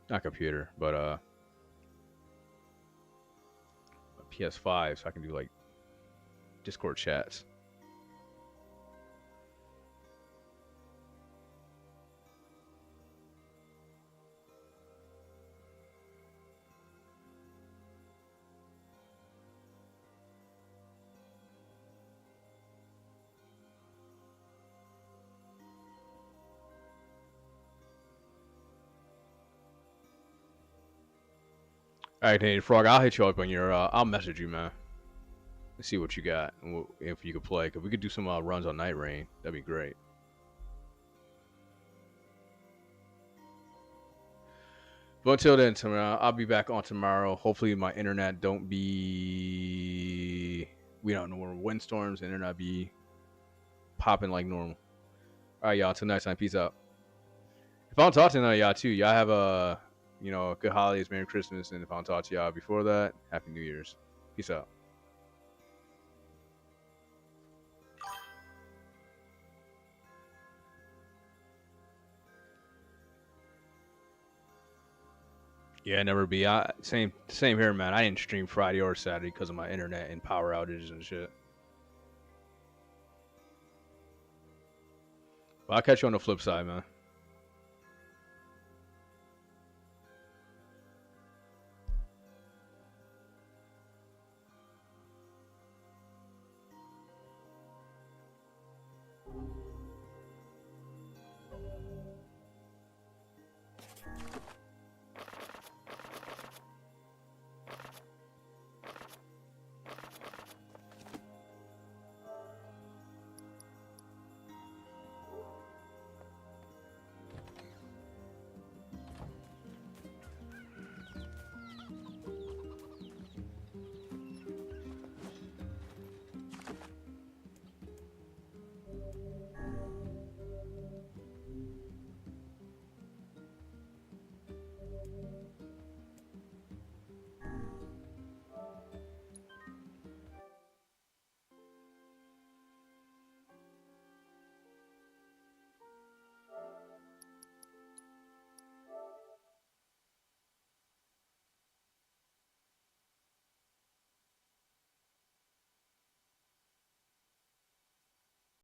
Not computer, but PS5, so I can do like Discord chats. All right, Canadian Frog, I'll hit you up on your. I'll message you, man. Let's see what you got and if you could play. Cause we could do some runs on Night Rain. That'd be great. But until then, tomorrow I'll be back on tomorrow. Hopefully my internet don't be. We don't know windstorms. Internet be popping like normal. All right, y'all. Till next time. Peace out. If I don't talk to none of y'all too, y'all have a good holidays, Merry Christmas, and if I don't talk to y'all before that, Happy New Year's. Peace out. Yeah, Never Be. Same here, man. I didn't stream Friday or Saturday because of my internet and power outages and shit. But I'll catch you on the flip side, man.